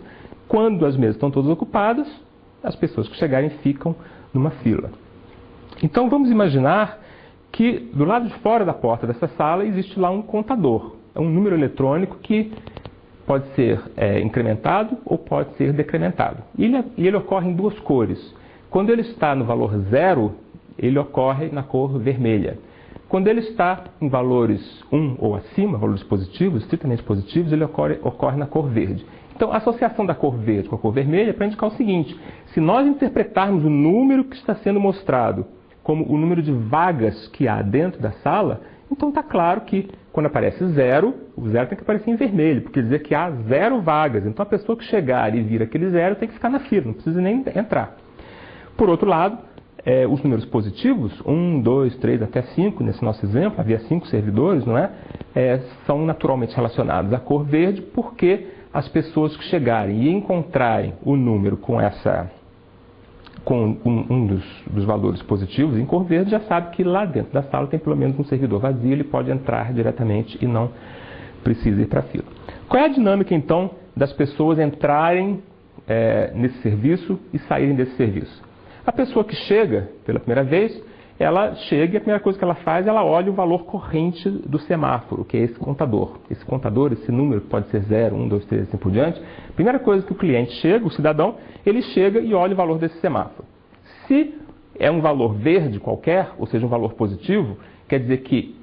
Quando as mesas estão todas ocupadas, as pessoas que chegarem ficam numa fila. Então vamos imaginar que do lado de fora da porta dessa sala existe lá um contador, é um número eletrônico que pode ser incrementado ou pode ser decrementado. E ele ocorre em duas cores. Quando ele está no valor 0, ele ocorre na cor vermelha. Quando ele está em valores 1 ou acima, valores positivos, estritamente positivos, ele ocorre na cor verde. Então, a associação da cor verde com a cor vermelha é para indicar o seguinte: se nós interpretarmos o número que está sendo mostrado como o número de vagas que há dentro da sala, então está claro que quando aparece 0, o 0 tem que aparecer em vermelho, porque quer dizer que há 0 vagas. Então, a pessoa que chegar e vir aquele 0 tem que ficar na fila, não precisa nem entrar. Por outro lado, os números positivos, 1, 2, 3 até 5, nesse nosso exemplo, havia 5 servidores, não é? São naturalmente relacionados à cor verde, porque as pessoas que chegarem e encontrarem o número com um dos valores positivos em cor verde, já sabe que lá dentro da sala tem pelo menos um servidor vazio, ele pode entrar diretamente e não precisa ir para a fila. Qual é a dinâmica, então, das pessoas entrarem nesse serviço e saírem desse serviço? A pessoa que chega pela primeira vez, ela chega e a primeira coisa que ela faz, ela olha o valor corrente do semáforo, que é esse contador. Esse contador, esse número, que pode ser 0, 1, 2, 3, assim por diante. Primeira coisa que o cliente chega, o cidadão, ele chega e olha o valor desse semáforo. Se é um valor verde qualquer, ou seja, um valor positivo, quer dizer que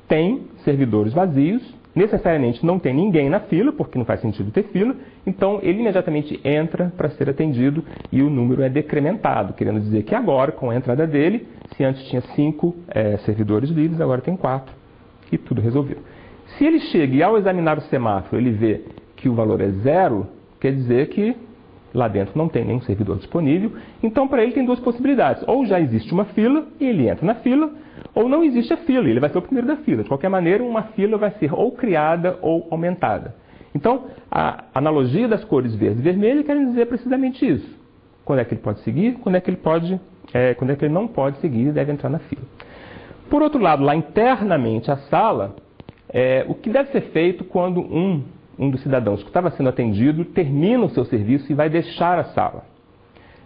tem servidores vazios, necessariamente não tem ninguém na fila, porque não faz sentido ter fila, então ele imediatamente entra para ser atendido e o número é decrementado, querendo dizer que agora, com a entrada dele, se antes tinha 5 servidores livres, agora tem 4 e tudo resolveu. Se ele chega e ao examinar o semáforo ele vê que o valor é 0, quer dizer que lá dentro não tem nenhum servidor disponível, então para ele tem duas possibilidades: ou já existe uma fila e ele entra na fila, ou não existe a fila e ele vai ser o primeiro da fila. De qualquer maneira, uma fila vai ser ou criada ou aumentada. Então, a analogia das cores verde e vermelha quer dizer precisamente isso. Quando é que ele pode seguir, quando é que ele não pode seguir e deve entrar na fila. Por outro lado, lá internamente a sala, o que deve ser feito quando um dos cidadãos que estava sendo atendido termina o seu serviço e vai deixar a sala?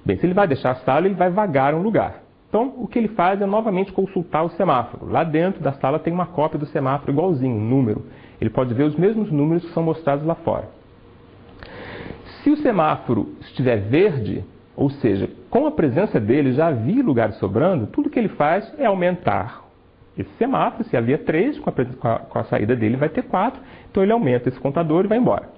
Bem, se ele vai deixar a sala, ele vai vagar um lugar. Então, o que ele faz é novamente consultar o semáforo. Lá dentro da sala tem uma cópia do semáforo igualzinho, um número. Ele pode ver os mesmos números que são mostrados lá fora. Se o semáforo estiver verde, ou seja, com a presença dele já havia lugares sobrando, tudo que ele faz é aumentar esse semáforo. Se havia 3, com a saída dele vai ter 4, então ele aumenta esse contador e vai embora.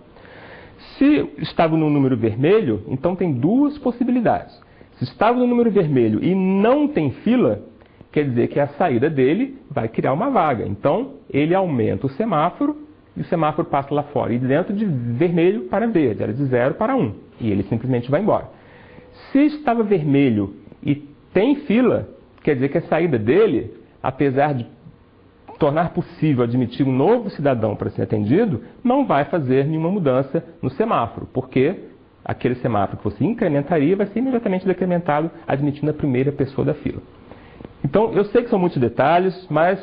Se estava no número vermelho, então tem duas possibilidades. Se estava no número vermelho e não tem fila, quer dizer que a saída dele vai criar uma vaga. Então, ele aumenta o semáforo e o semáforo passa lá fora. E dentro de vermelho para verde, era de 0 para 1. E ele simplesmente vai embora. Se estava vermelho e tem fila, quer dizer que a saída dele, apesar de tornar possível admitir um novo cidadão para ser atendido, não vai fazer nenhuma mudança no semáforo, porque aquele semáforo que você incrementaria vai ser imediatamente decrementado, admitindo a primeira pessoa da fila. Então, eu sei que são muitos detalhes, mas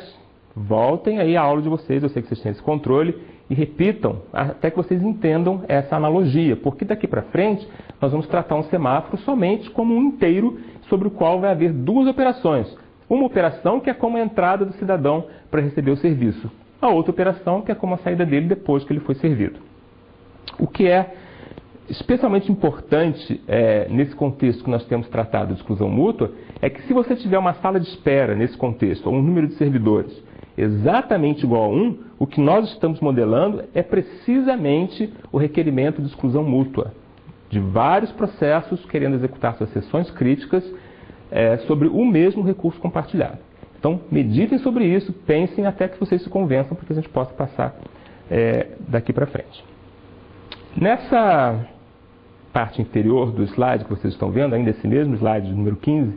voltem aí à aula de vocês, eu sei que vocês têm esse controle, e repitam até que vocês entendam essa analogia, porque daqui para frente nós vamos tratar um semáforo somente como um inteiro sobre o qual vai haver duas operações. Uma operação que é como a entrada do cidadão para receber o serviço, a outra operação que é como a saída dele depois que ele foi servido. O que é especialmente importante nesse contexto que nós temos tratado de exclusão mútua é que se você tiver uma sala de espera nesse contexto, ou um número de servidores exatamente igual a 1, o que nós estamos modelando é precisamente o requerimento de exclusão mútua de vários processos querendo executar suas sessões críticas sobre o mesmo recurso compartilhado. Então, meditem sobre isso, pensem até que vocês se convençam para que a gente possa passar daqui para frente. Nessa parte inferior do slide que vocês estão vendo, ainda esse mesmo slide número 15,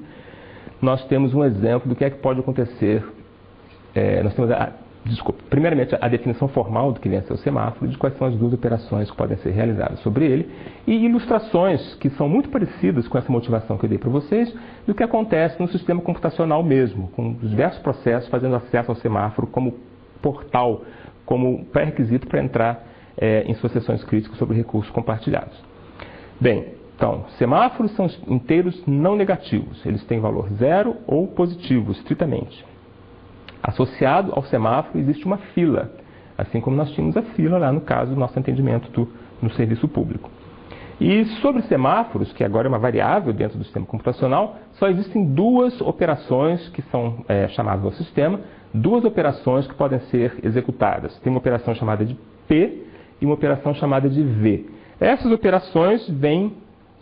nós temos um exemplo do que é que pode acontecer. Nós temos, primeiramente, a definição formal do que vem a ser o semáforo, de quais são as duas operações que podem ser realizadas sobre ele, e ilustrações que são muito parecidas com essa motivação que eu dei para vocês, do que acontece no sistema computacional mesmo, com diversos processos fazendo acesso ao semáforo como portal, como pré-requisito para entrar em suas sessões críticas sobre recursos compartilhados. Bem, então, semáforos são inteiros não negativos, eles têm valor 0 ou positivo, estritamente. Associado ao semáforo existe uma fila, assim como nós tínhamos a fila lá no caso do nosso atendimento no serviço público. E sobre semáforos, que agora é uma variável dentro do sistema computacional, só existem duas operações que são chamadas no sistema, duas operações que podem ser executadas. Tem uma operação chamada de P e uma operação chamada de V. Essas operações vêm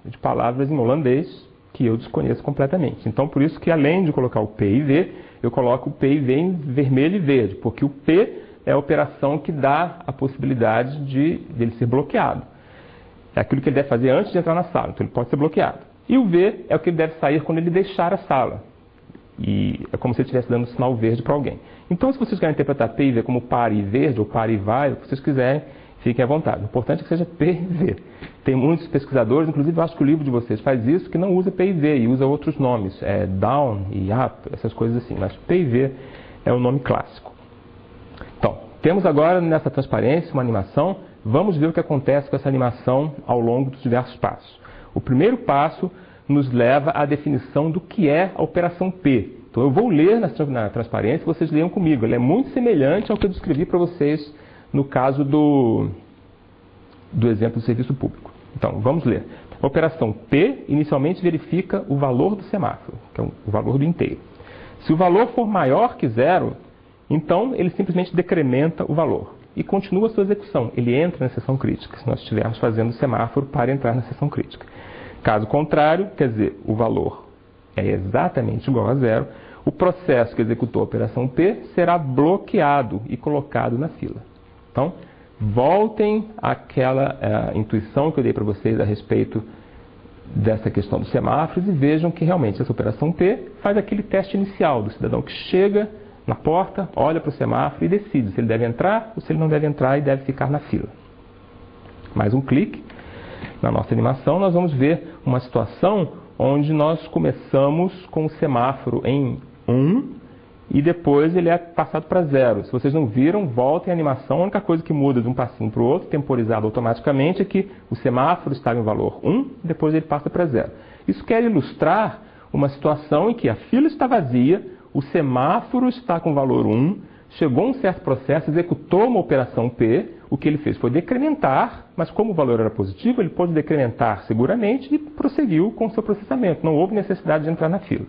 de palavras em holandês que eu desconheço completamente. Então, por isso que além de colocar o P e V, eu coloco o P e V em vermelho e verde, porque o P é a operação que dá a possibilidade de ele ser bloqueado. É aquilo que ele deve fazer antes de entrar na sala, então ele pode ser bloqueado. E o V é o que ele deve sair quando ele deixar a sala. E é como se ele estivesse dando um sinal verde para alguém. Então, se vocês querem interpretar P e V como pare e verde, ou pare e vai, o que vocês quiserem, fiquem à vontade. O importante é que seja P e V. Tem muitos pesquisadores, inclusive eu acho que o livro de vocês faz isso, que não usa P e V e usa outros nomes, down e up, essas coisas assim. Mas P e V é o nome clássico. Então, temos agora nessa transparência uma animação. Vamos ver o que acontece com essa animação ao longo dos diversos passos. O primeiro passo nos leva à definição do que é a operação P. Então eu vou ler na transparência e vocês leiam comigo. Ela é muito semelhante ao que eu descrevi para vocês no caso do exemplo do serviço público. Então, vamos ler. A operação P inicialmente verifica o valor do semáforo, que é o valor do inteiro. Se o valor for maior que 0, então ele simplesmente decrementa o valor e continua a sua execução. Ele entra na seção crítica, se nós estivermos fazendo o semáforo para entrar na seção crítica. Caso contrário, quer dizer, o valor é exatamente igual a 0, o processo que executou a operação P será bloqueado e colocado na fila. Então, voltem àquela intuição que eu dei para vocês a respeito dessa questão dos semáforos e vejam que realmente essa operação P faz aquele teste inicial do cidadão que chega na porta, olha para o semáforo e decide se ele deve entrar ou se ele não deve entrar e deve ficar na fila. Mais um clique. Na nossa animação, nós vamos ver uma situação onde nós começamos com o semáforo em 1 e depois ele é passado para 0. Se vocês não viram, voltem à animação. A única coisa que muda de um passinho para o outro, temporizado automaticamente, é que o semáforo estava em valor 1 e depois ele passa para 0. Isso quer ilustrar uma situação em que a fila está vazia, o semáforo está com valor 1, chegou um certo processo, executou uma operação P, o que ele fez foi decrementar, mas como o valor era positivo, ele pôde decrementar seguramente e prosseguiu com o seu processamento. Não houve necessidade de entrar na fila.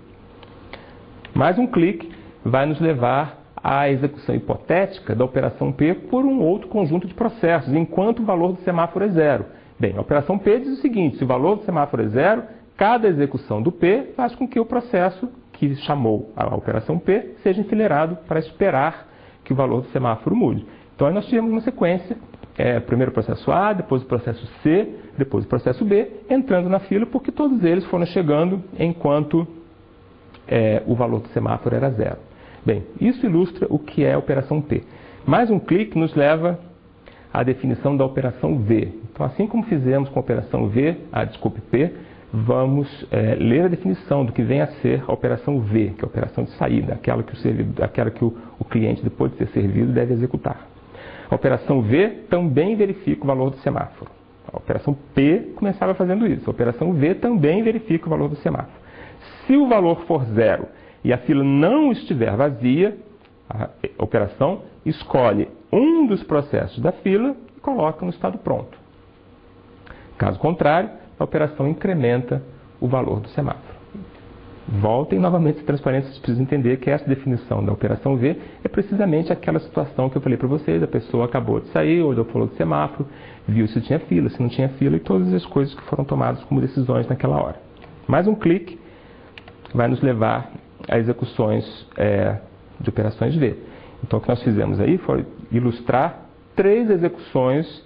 Mais um clique vai nos levar à execução hipotética da operação P por um outro conjunto de processos, enquanto o valor do semáforo é 0. Bem, a operação P diz o seguinte: se o valor do semáforo é 0, cada execução do P faz com que o processo que chamou a operação P seja enfileirado para esperar que o valor do semáforo mude. Então aí nós tivemos uma sequência, primeiro o processo A, depois o processo C, depois o processo B, entrando na fila, porque todos eles foram chegando enquanto o valor do semáforo era 0. Bem, isso ilustra o que é a operação P. Mais um clique nos leva à definição da operação V. Então, assim como fizemos com a operação P, vamos ler a definição do que vem a ser a operação V, que é a operação de saída, aquela que o cliente, depois de ser servido, deve executar. A operação V também verifica o valor do semáforo. A operação P começava fazendo isso. A operação V também verifica o valor do semáforo. Se o valor for 0 e a fila não estiver vazia, a operação escolhe um dos processos da fila e coloca no estado pronto. Caso contrário, a operação incrementa o valor do semáforo. Voltem novamente à transparência, vocês precisam entender que essa definição da operação V é precisamente aquela situação que eu falei para vocês, a pessoa acabou de sair, olhou para o semáforo, viu se tinha fila, se não tinha fila e todas as coisas que foram tomadas como decisões naquela hora. Mais um clique vai nos levar a execuções de operações V. Então o que nós fizemos aí foi ilustrar 3 execuções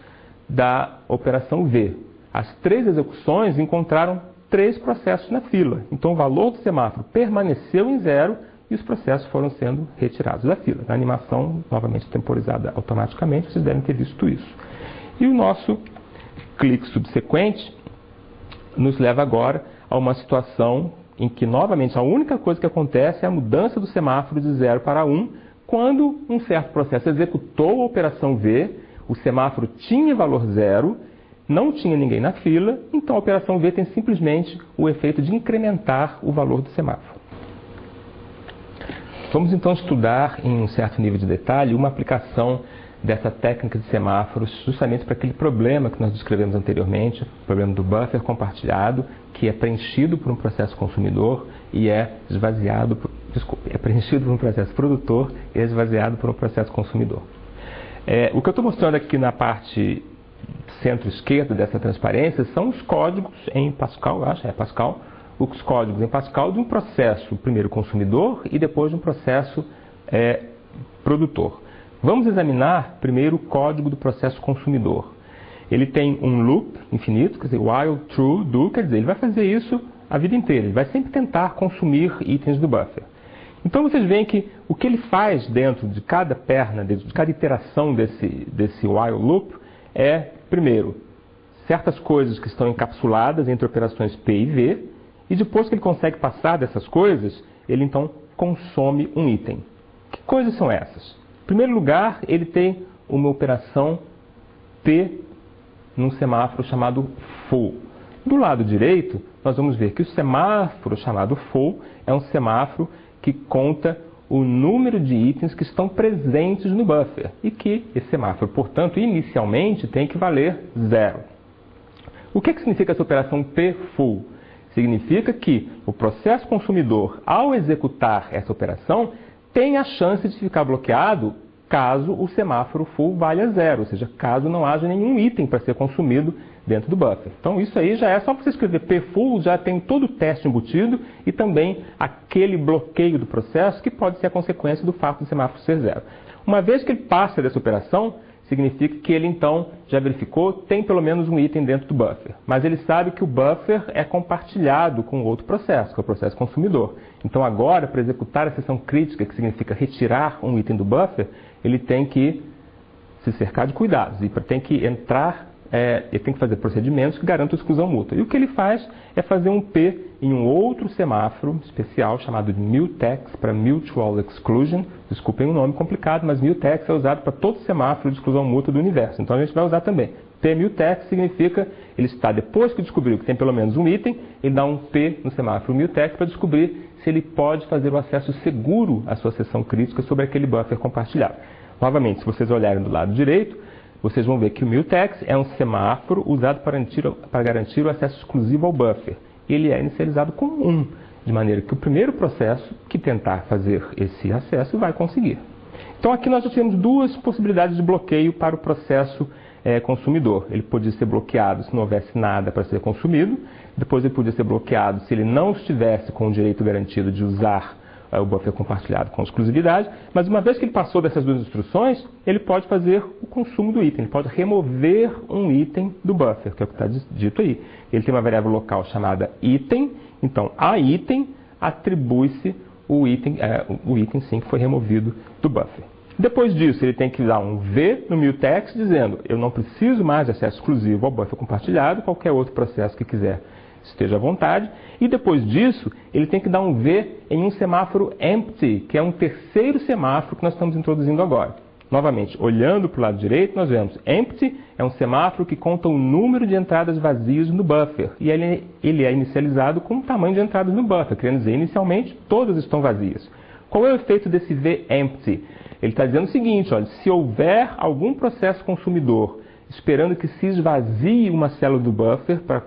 da operação V. As 3 execuções encontraram 3 processos na fila. Então o valor do semáforo permaneceu em 0 e os processos foram sendo retirados da fila. Na animação, novamente temporizada automaticamente, vocês devem ter visto isso. E o nosso clique subsequente nos leva agora a uma situação em que, novamente, a única coisa que acontece é a mudança do semáforo de 0 para 1, quando um certo processo executou a operação V, o semáforo tinha valor 0, não tinha ninguém na fila, então a operação V tem simplesmente o efeito de incrementar o valor do semáforo. Vamos então estudar em um certo nível de detalhe uma aplicação dessa técnica de semáforos justamente para aquele problema que nós descrevemos anteriormente, o problema do buffer compartilhado, que é preenchido por um processo consumidor e é preenchido por um processo produtor e é esvaziado por um processo consumidor. O que eu estou mostrando aqui na parte centro-esquerda dessa transparência são os códigos em Pascal, Pascal, os códigos em Pascal de um processo, primeiro consumidor e depois de um processo produtor. Vamos examinar primeiro o código do processo consumidor. Ele tem um loop infinito, quer dizer, while, true, do, quer dizer, ele vai fazer isso a vida inteira. Ele vai sempre tentar consumir itens do buffer. Então vocês veem que o que ele faz dentro de cada perna, dentro de cada iteração desse while loop é, primeiro, certas coisas que estão encapsuladas entre operações P e V, e depois que ele consegue passar dessas coisas, ele então consome um item. Que coisas são essas? Em primeiro lugar, ele tem uma operação P num semáforo chamado full. Do lado direito, nós vamos ver que o semáforo chamado full é um semáforo que conta o número de itens que estão presentes no buffer e que esse semáforo, portanto, inicialmente tem que valer 0. O que significa essa operação P full? Significa que o processo consumidor, ao executar essa operação, tem a chance de ficar bloqueado caso o semáforo full valha 0, ou seja, caso não haja nenhum item para ser consumido dentro do buffer. Então isso aí já é só você escrever P full, já tem todo o teste embutido e também aquele bloqueio do processo que pode ser a consequência do fato do semáforo ser 0. Uma vez que ele passa dessa operação, significa que ele então já verificou, tem pelo menos um item dentro do buffer. Mas ele sabe que o buffer é compartilhado com outro processo, que é o processo consumidor. Então agora, para executar a seção crítica, que significa retirar um item do buffer, ele tem que se cercar de cuidados e tem que entrar, ele tem que fazer procedimentos que garantam exclusão mútua. E o que ele faz é fazer um P em um outro semáforo especial chamado de mutex, para Mutual Exclusion. Desculpem o nome complicado, mas mutex é usado para todo semáforo de exclusão mútua do universo. Então a gente vai usar também. P mutex significa, ele está, depois que descobriu que tem pelo menos um item, ele dá um P no semáforo mutex para descobrir se ele pode fazer o acesso seguro à sua seção crítica sobre aquele buffer compartilhado. Novamente, se vocês olharem do lado direito, vocês vão ver que o mutex é um semáforo usado para garantir o acesso exclusivo ao buffer. Ele é inicializado com 1, de maneira que o primeiro processo que tentar fazer esse acesso vai conseguir. Então aqui nós já temos duas possibilidades de bloqueio para o processo consumidor. Ele podia ser bloqueado se não houvesse nada para ser consumido, depois ele podia ser bloqueado se ele não estivesse com o direito garantido de usar o buffer compartilhado com exclusividade, mas uma vez que ele passou dessas duas instruções, ele pode fazer o consumo do item, ele pode remover um item do buffer, que é o que está dito aí. Ele tem uma variável local chamada item, então a item atribui-se o item sim que foi removido do buffer. Depois disso, ele tem que dar um V no mutex dizendo eu não preciso mais de acesso exclusivo ao buffer compartilhado, qualquer outro processo que quiser esteja à vontade. E depois disso, ele tem que dar um V em um semáforo empty, que é um terceiro semáforo que nós estamos introduzindo agora. Novamente, olhando para o lado direito, nós vemos empty é um semáforo que conta o número de entradas vazias no buffer. E ele é inicializado com o tamanho de entradas no buffer, querendo dizer, inicialmente, todas estão vazias. Qual é o efeito desse V empty? Ele está dizendo o seguinte, olha, se houver algum processo consumidor esperando que se esvazie uma célula do buffer para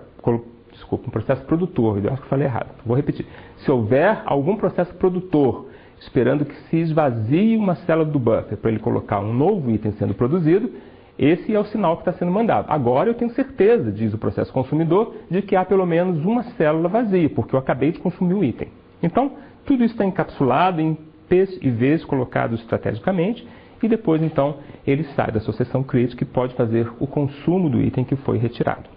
um processo produtor, eu acho que eu falei errado, vou repetir. Se houver algum processo produtor esperando que se esvazie uma célula do buffer para ele colocar um novo item sendo produzido, esse é o sinal que está sendo mandado. Agora eu tenho certeza, diz o processo consumidor, de que há pelo menos uma célula vazia, porque eu acabei de consumir o item. Então, tudo isso está encapsulado em P's e V's colocados estrategicamente, e depois, então, ele sai da associação crítica e pode fazer o consumo do item que foi retirado.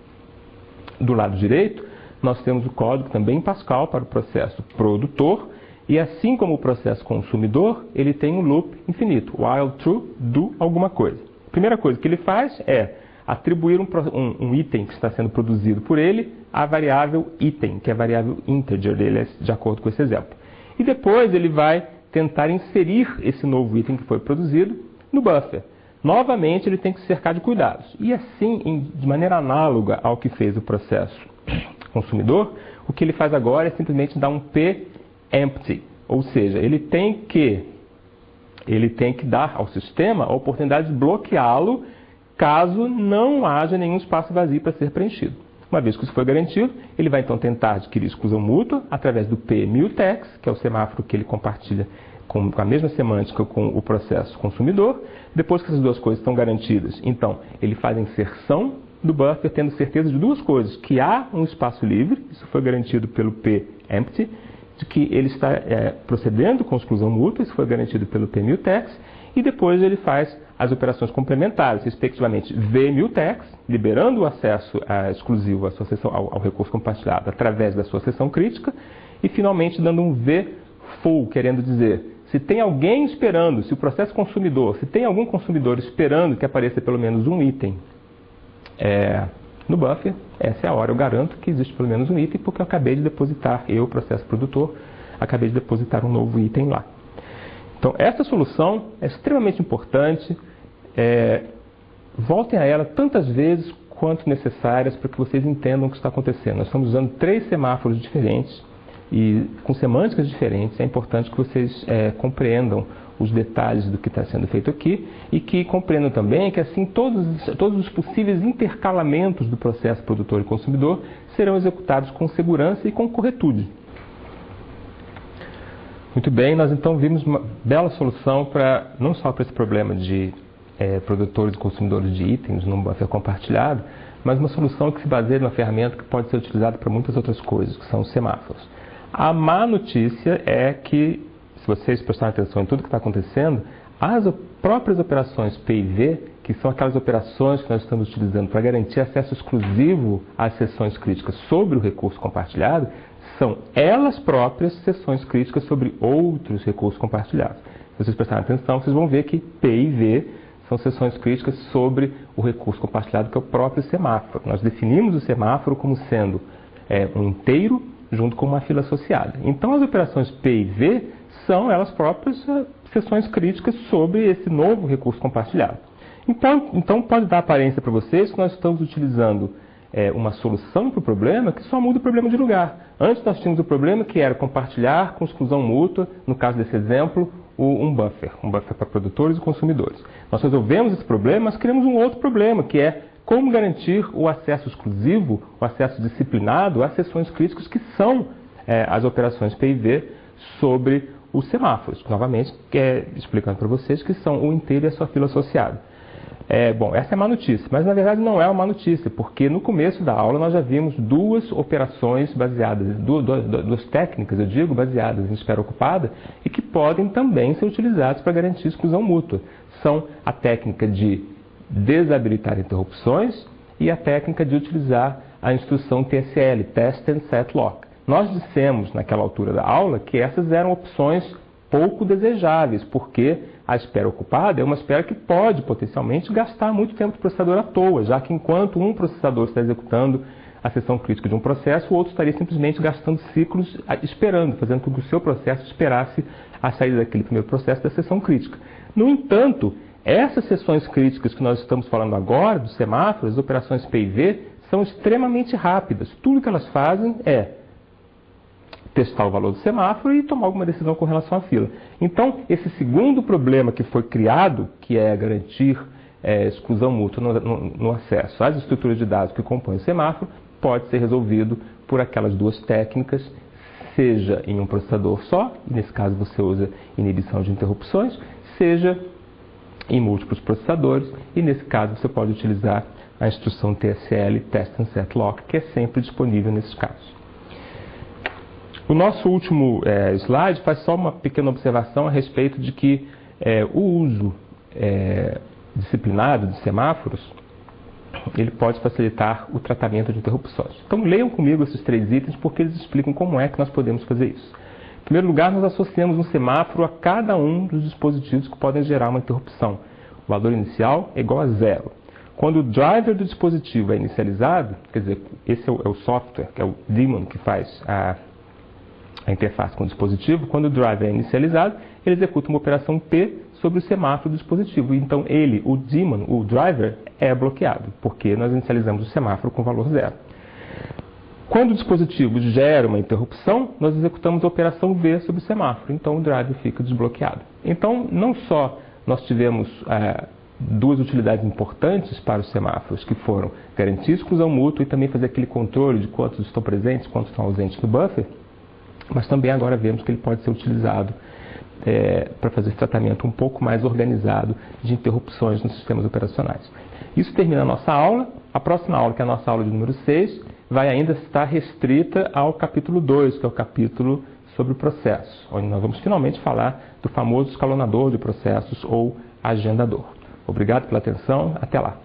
Do lado direito, nós temos o código também em Pascal para o processo produtor, e assim como o processo consumidor, ele tem um loop infinito, while true, do alguma coisa. A primeira coisa que ele faz é atribuir um item que está sendo produzido por ele à variável item, que é a variável integer dele, de acordo com esse exemplo. E depois ele vai tentar inserir esse novo item que foi produzido no buffer. Novamente, ele tem que se cercar de cuidados. E assim, de maneira análoga ao que fez o processo consumidor, o que ele faz agora é simplesmente dar um P empty. Ou seja, ele tem que dar ao sistema a oportunidade de bloqueá-lo caso não haja nenhum espaço vazio para ser preenchido. Uma vez que isso foi garantido, ele vai então tentar adquirir exclusão mútua através do P mutex, que é o semáforo que ele compartilha com a mesma semântica com o processo consumidor. Depois que essas duas coisas estão garantidas, então ele faz a inserção do buffer tendo certeza de duas coisas, que há um espaço livre, isso foi garantido pelo P empty, de que ele está procedendo com exclusão mútua, isso foi garantido pelo P mutex, e depois ele faz as operações complementares, respectivamente V mutex, liberando o acesso exclusivo ao recurso compartilhado através da sua seção crítica, e finalmente dando um V full, querendo dizer, se tem alguém esperando, se o processo consumidor, se tem algum consumidor esperando que apareça pelo menos um item no buffer, essa é a hora, eu garanto que existe pelo menos um item, porque eu acabei de depositar, o processo produtor, acabei de depositar um novo item lá. Então, essa solução é extremamente importante, voltem a ela tantas vezes quanto necessárias para que vocês entendam o que está acontecendo. Nós estamos usando 3 semáforos diferentes e com semânticas diferentes. É importante que vocês compreendam os detalhes do que está sendo feito aqui e que compreendam também que assim todos os possíveis intercalamentos do processo produtor e consumidor serão executados com segurança e com corretude. Muito bem, nós então vimos uma bela solução não só para esse problema de produtores e consumidores de itens num buffer compartilhado, mas uma solução que se baseia numa ferramenta que pode ser utilizada para muitas outras coisas, que são os semáforos. A má notícia é que, se vocês prestarem atenção em tudo que está acontecendo, as próprias operações P e V, que são aquelas operações que nós estamos utilizando para garantir acesso exclusivo às seções críticas sobre o recurso compartilhado, são elas próprias seções críticas sobre outros recursos compartilhados. Se vocês prestarem atenção, vocês vão ver que P e V são seções críticas sobre o recurso compartilhado, que é o próprio semáforo. Nós definimos o semáforo como sendo um inteiro junto com uma fila associada. Então, as operações P e V são elas próprias seções críticas sobre esse novo recurso compartilhado. Então pode dar aparência para vocês que nós estamos utilizando uma solução para o problema que só muda o problema de lugar. Antes nós tínhamos o problema que era compartilhar com exclusão mútua, no caso desse exemplo, um buffer para produtores e consumidores. Nós resolvemos esse problema, mas criamos um outro problema, que é como garantir o acesso exclusivo, o acesso disciplinado às seções críticas que são as operações P e V sobre os semáforos, novamente, explicando para vocês que são o inteiro e a sua fila associada. Bom, essa é má notícia, mas na verdade não é uma má notícia, porque no começo da aula nós já vimos duas operações baseadas, duas técnicas, eu digo, baseadas em espera ocupada e que podem também ser utilizadas para garantir exclusão mútua. São a técnica de desabilitar interrupções e a técnica de utilizar a instrução TSL, Test and Set Lock. Nós dissemos naquela altura da aula que essas eram opções pouco desejáveis, porque a espera ocupada é uma espera que pode potencialmente gastar muito tempo do processador à toa, já que enquanto um processador está executando a seção crítica de um processo, o outro estaria simplesmente gastando ciclos esperando, fazendo com que o seu processo esperasse a saída daquele primeiro processo da seção crítica. No entanto, essas seções críticas que nós estamos falando agora, dos semáforos, as operações P e V, são extremamente rápidas. Tudo que elas fazem é testar o valor do semáforo e tomar alguma decisão com relação à fila. Então, esse segundo problema que foi criado, que é garantir exclusão mútua no acesso às estruturas de dados que compõem o semáforo, pode ser resolvido por aquelas duas técnicas, seja em um processador só, e nesse caso você usa inibição de interrupções, seja em múltiplos processadores, e nesse caso você pode utilizar a instrução TSL, Test and Set Lock, que é sempre disponível nesses casos. O nosso último slide faz só uma pequena observação a respeito de que o uso disciplinado de semáforos ele pode facilitar o tratamento de interrupções. Então leiam comigo esses 3 itens porque eles explicam como é que nós podemos fazer isso. Em primeiro lugar, nós associamos um semáforo a cada um dos dispositivos que podem gerar uma interrupção. O valor inicial é igual a 0. Quando o driver do dispositivo é inicializado, quer dizer, esse é o software, que é o daemon que faz a interface com o dispositivo, quando o driver é inicializado, ele executa uma operação P sobre o semáforo do dispositivo. Então ele, o daemon, o driver, é bloqueado, porque nós inicializamos o semáforo com valor 0. Quando o dispositivo gera uma interrupção, nós executamos a operação V sobre o semáforo, então o driver fica desbloqueado. Então, não só nós tivemos duas utilidades importantes para os semáforos, que foram garantir exclusão mútua e também fazer aquele controle de quantos estão presentes, quantos estão ausentes no buffer, mas também agora vemos que ele pode ser utilizado para fazer esse tratamento um pouco mais organizado de interrupções nos sistemas operacionais. Isso termina a nossa aula. A próxima aula, que é a nossa aula de número 6, vai ainda estar restrita ao capítulo 2, que é o capítulo sobre o processo, onde nós vamos finalmente falar do famoso escalonador de processos ou agendador. Obrigado pela atenção, até lá.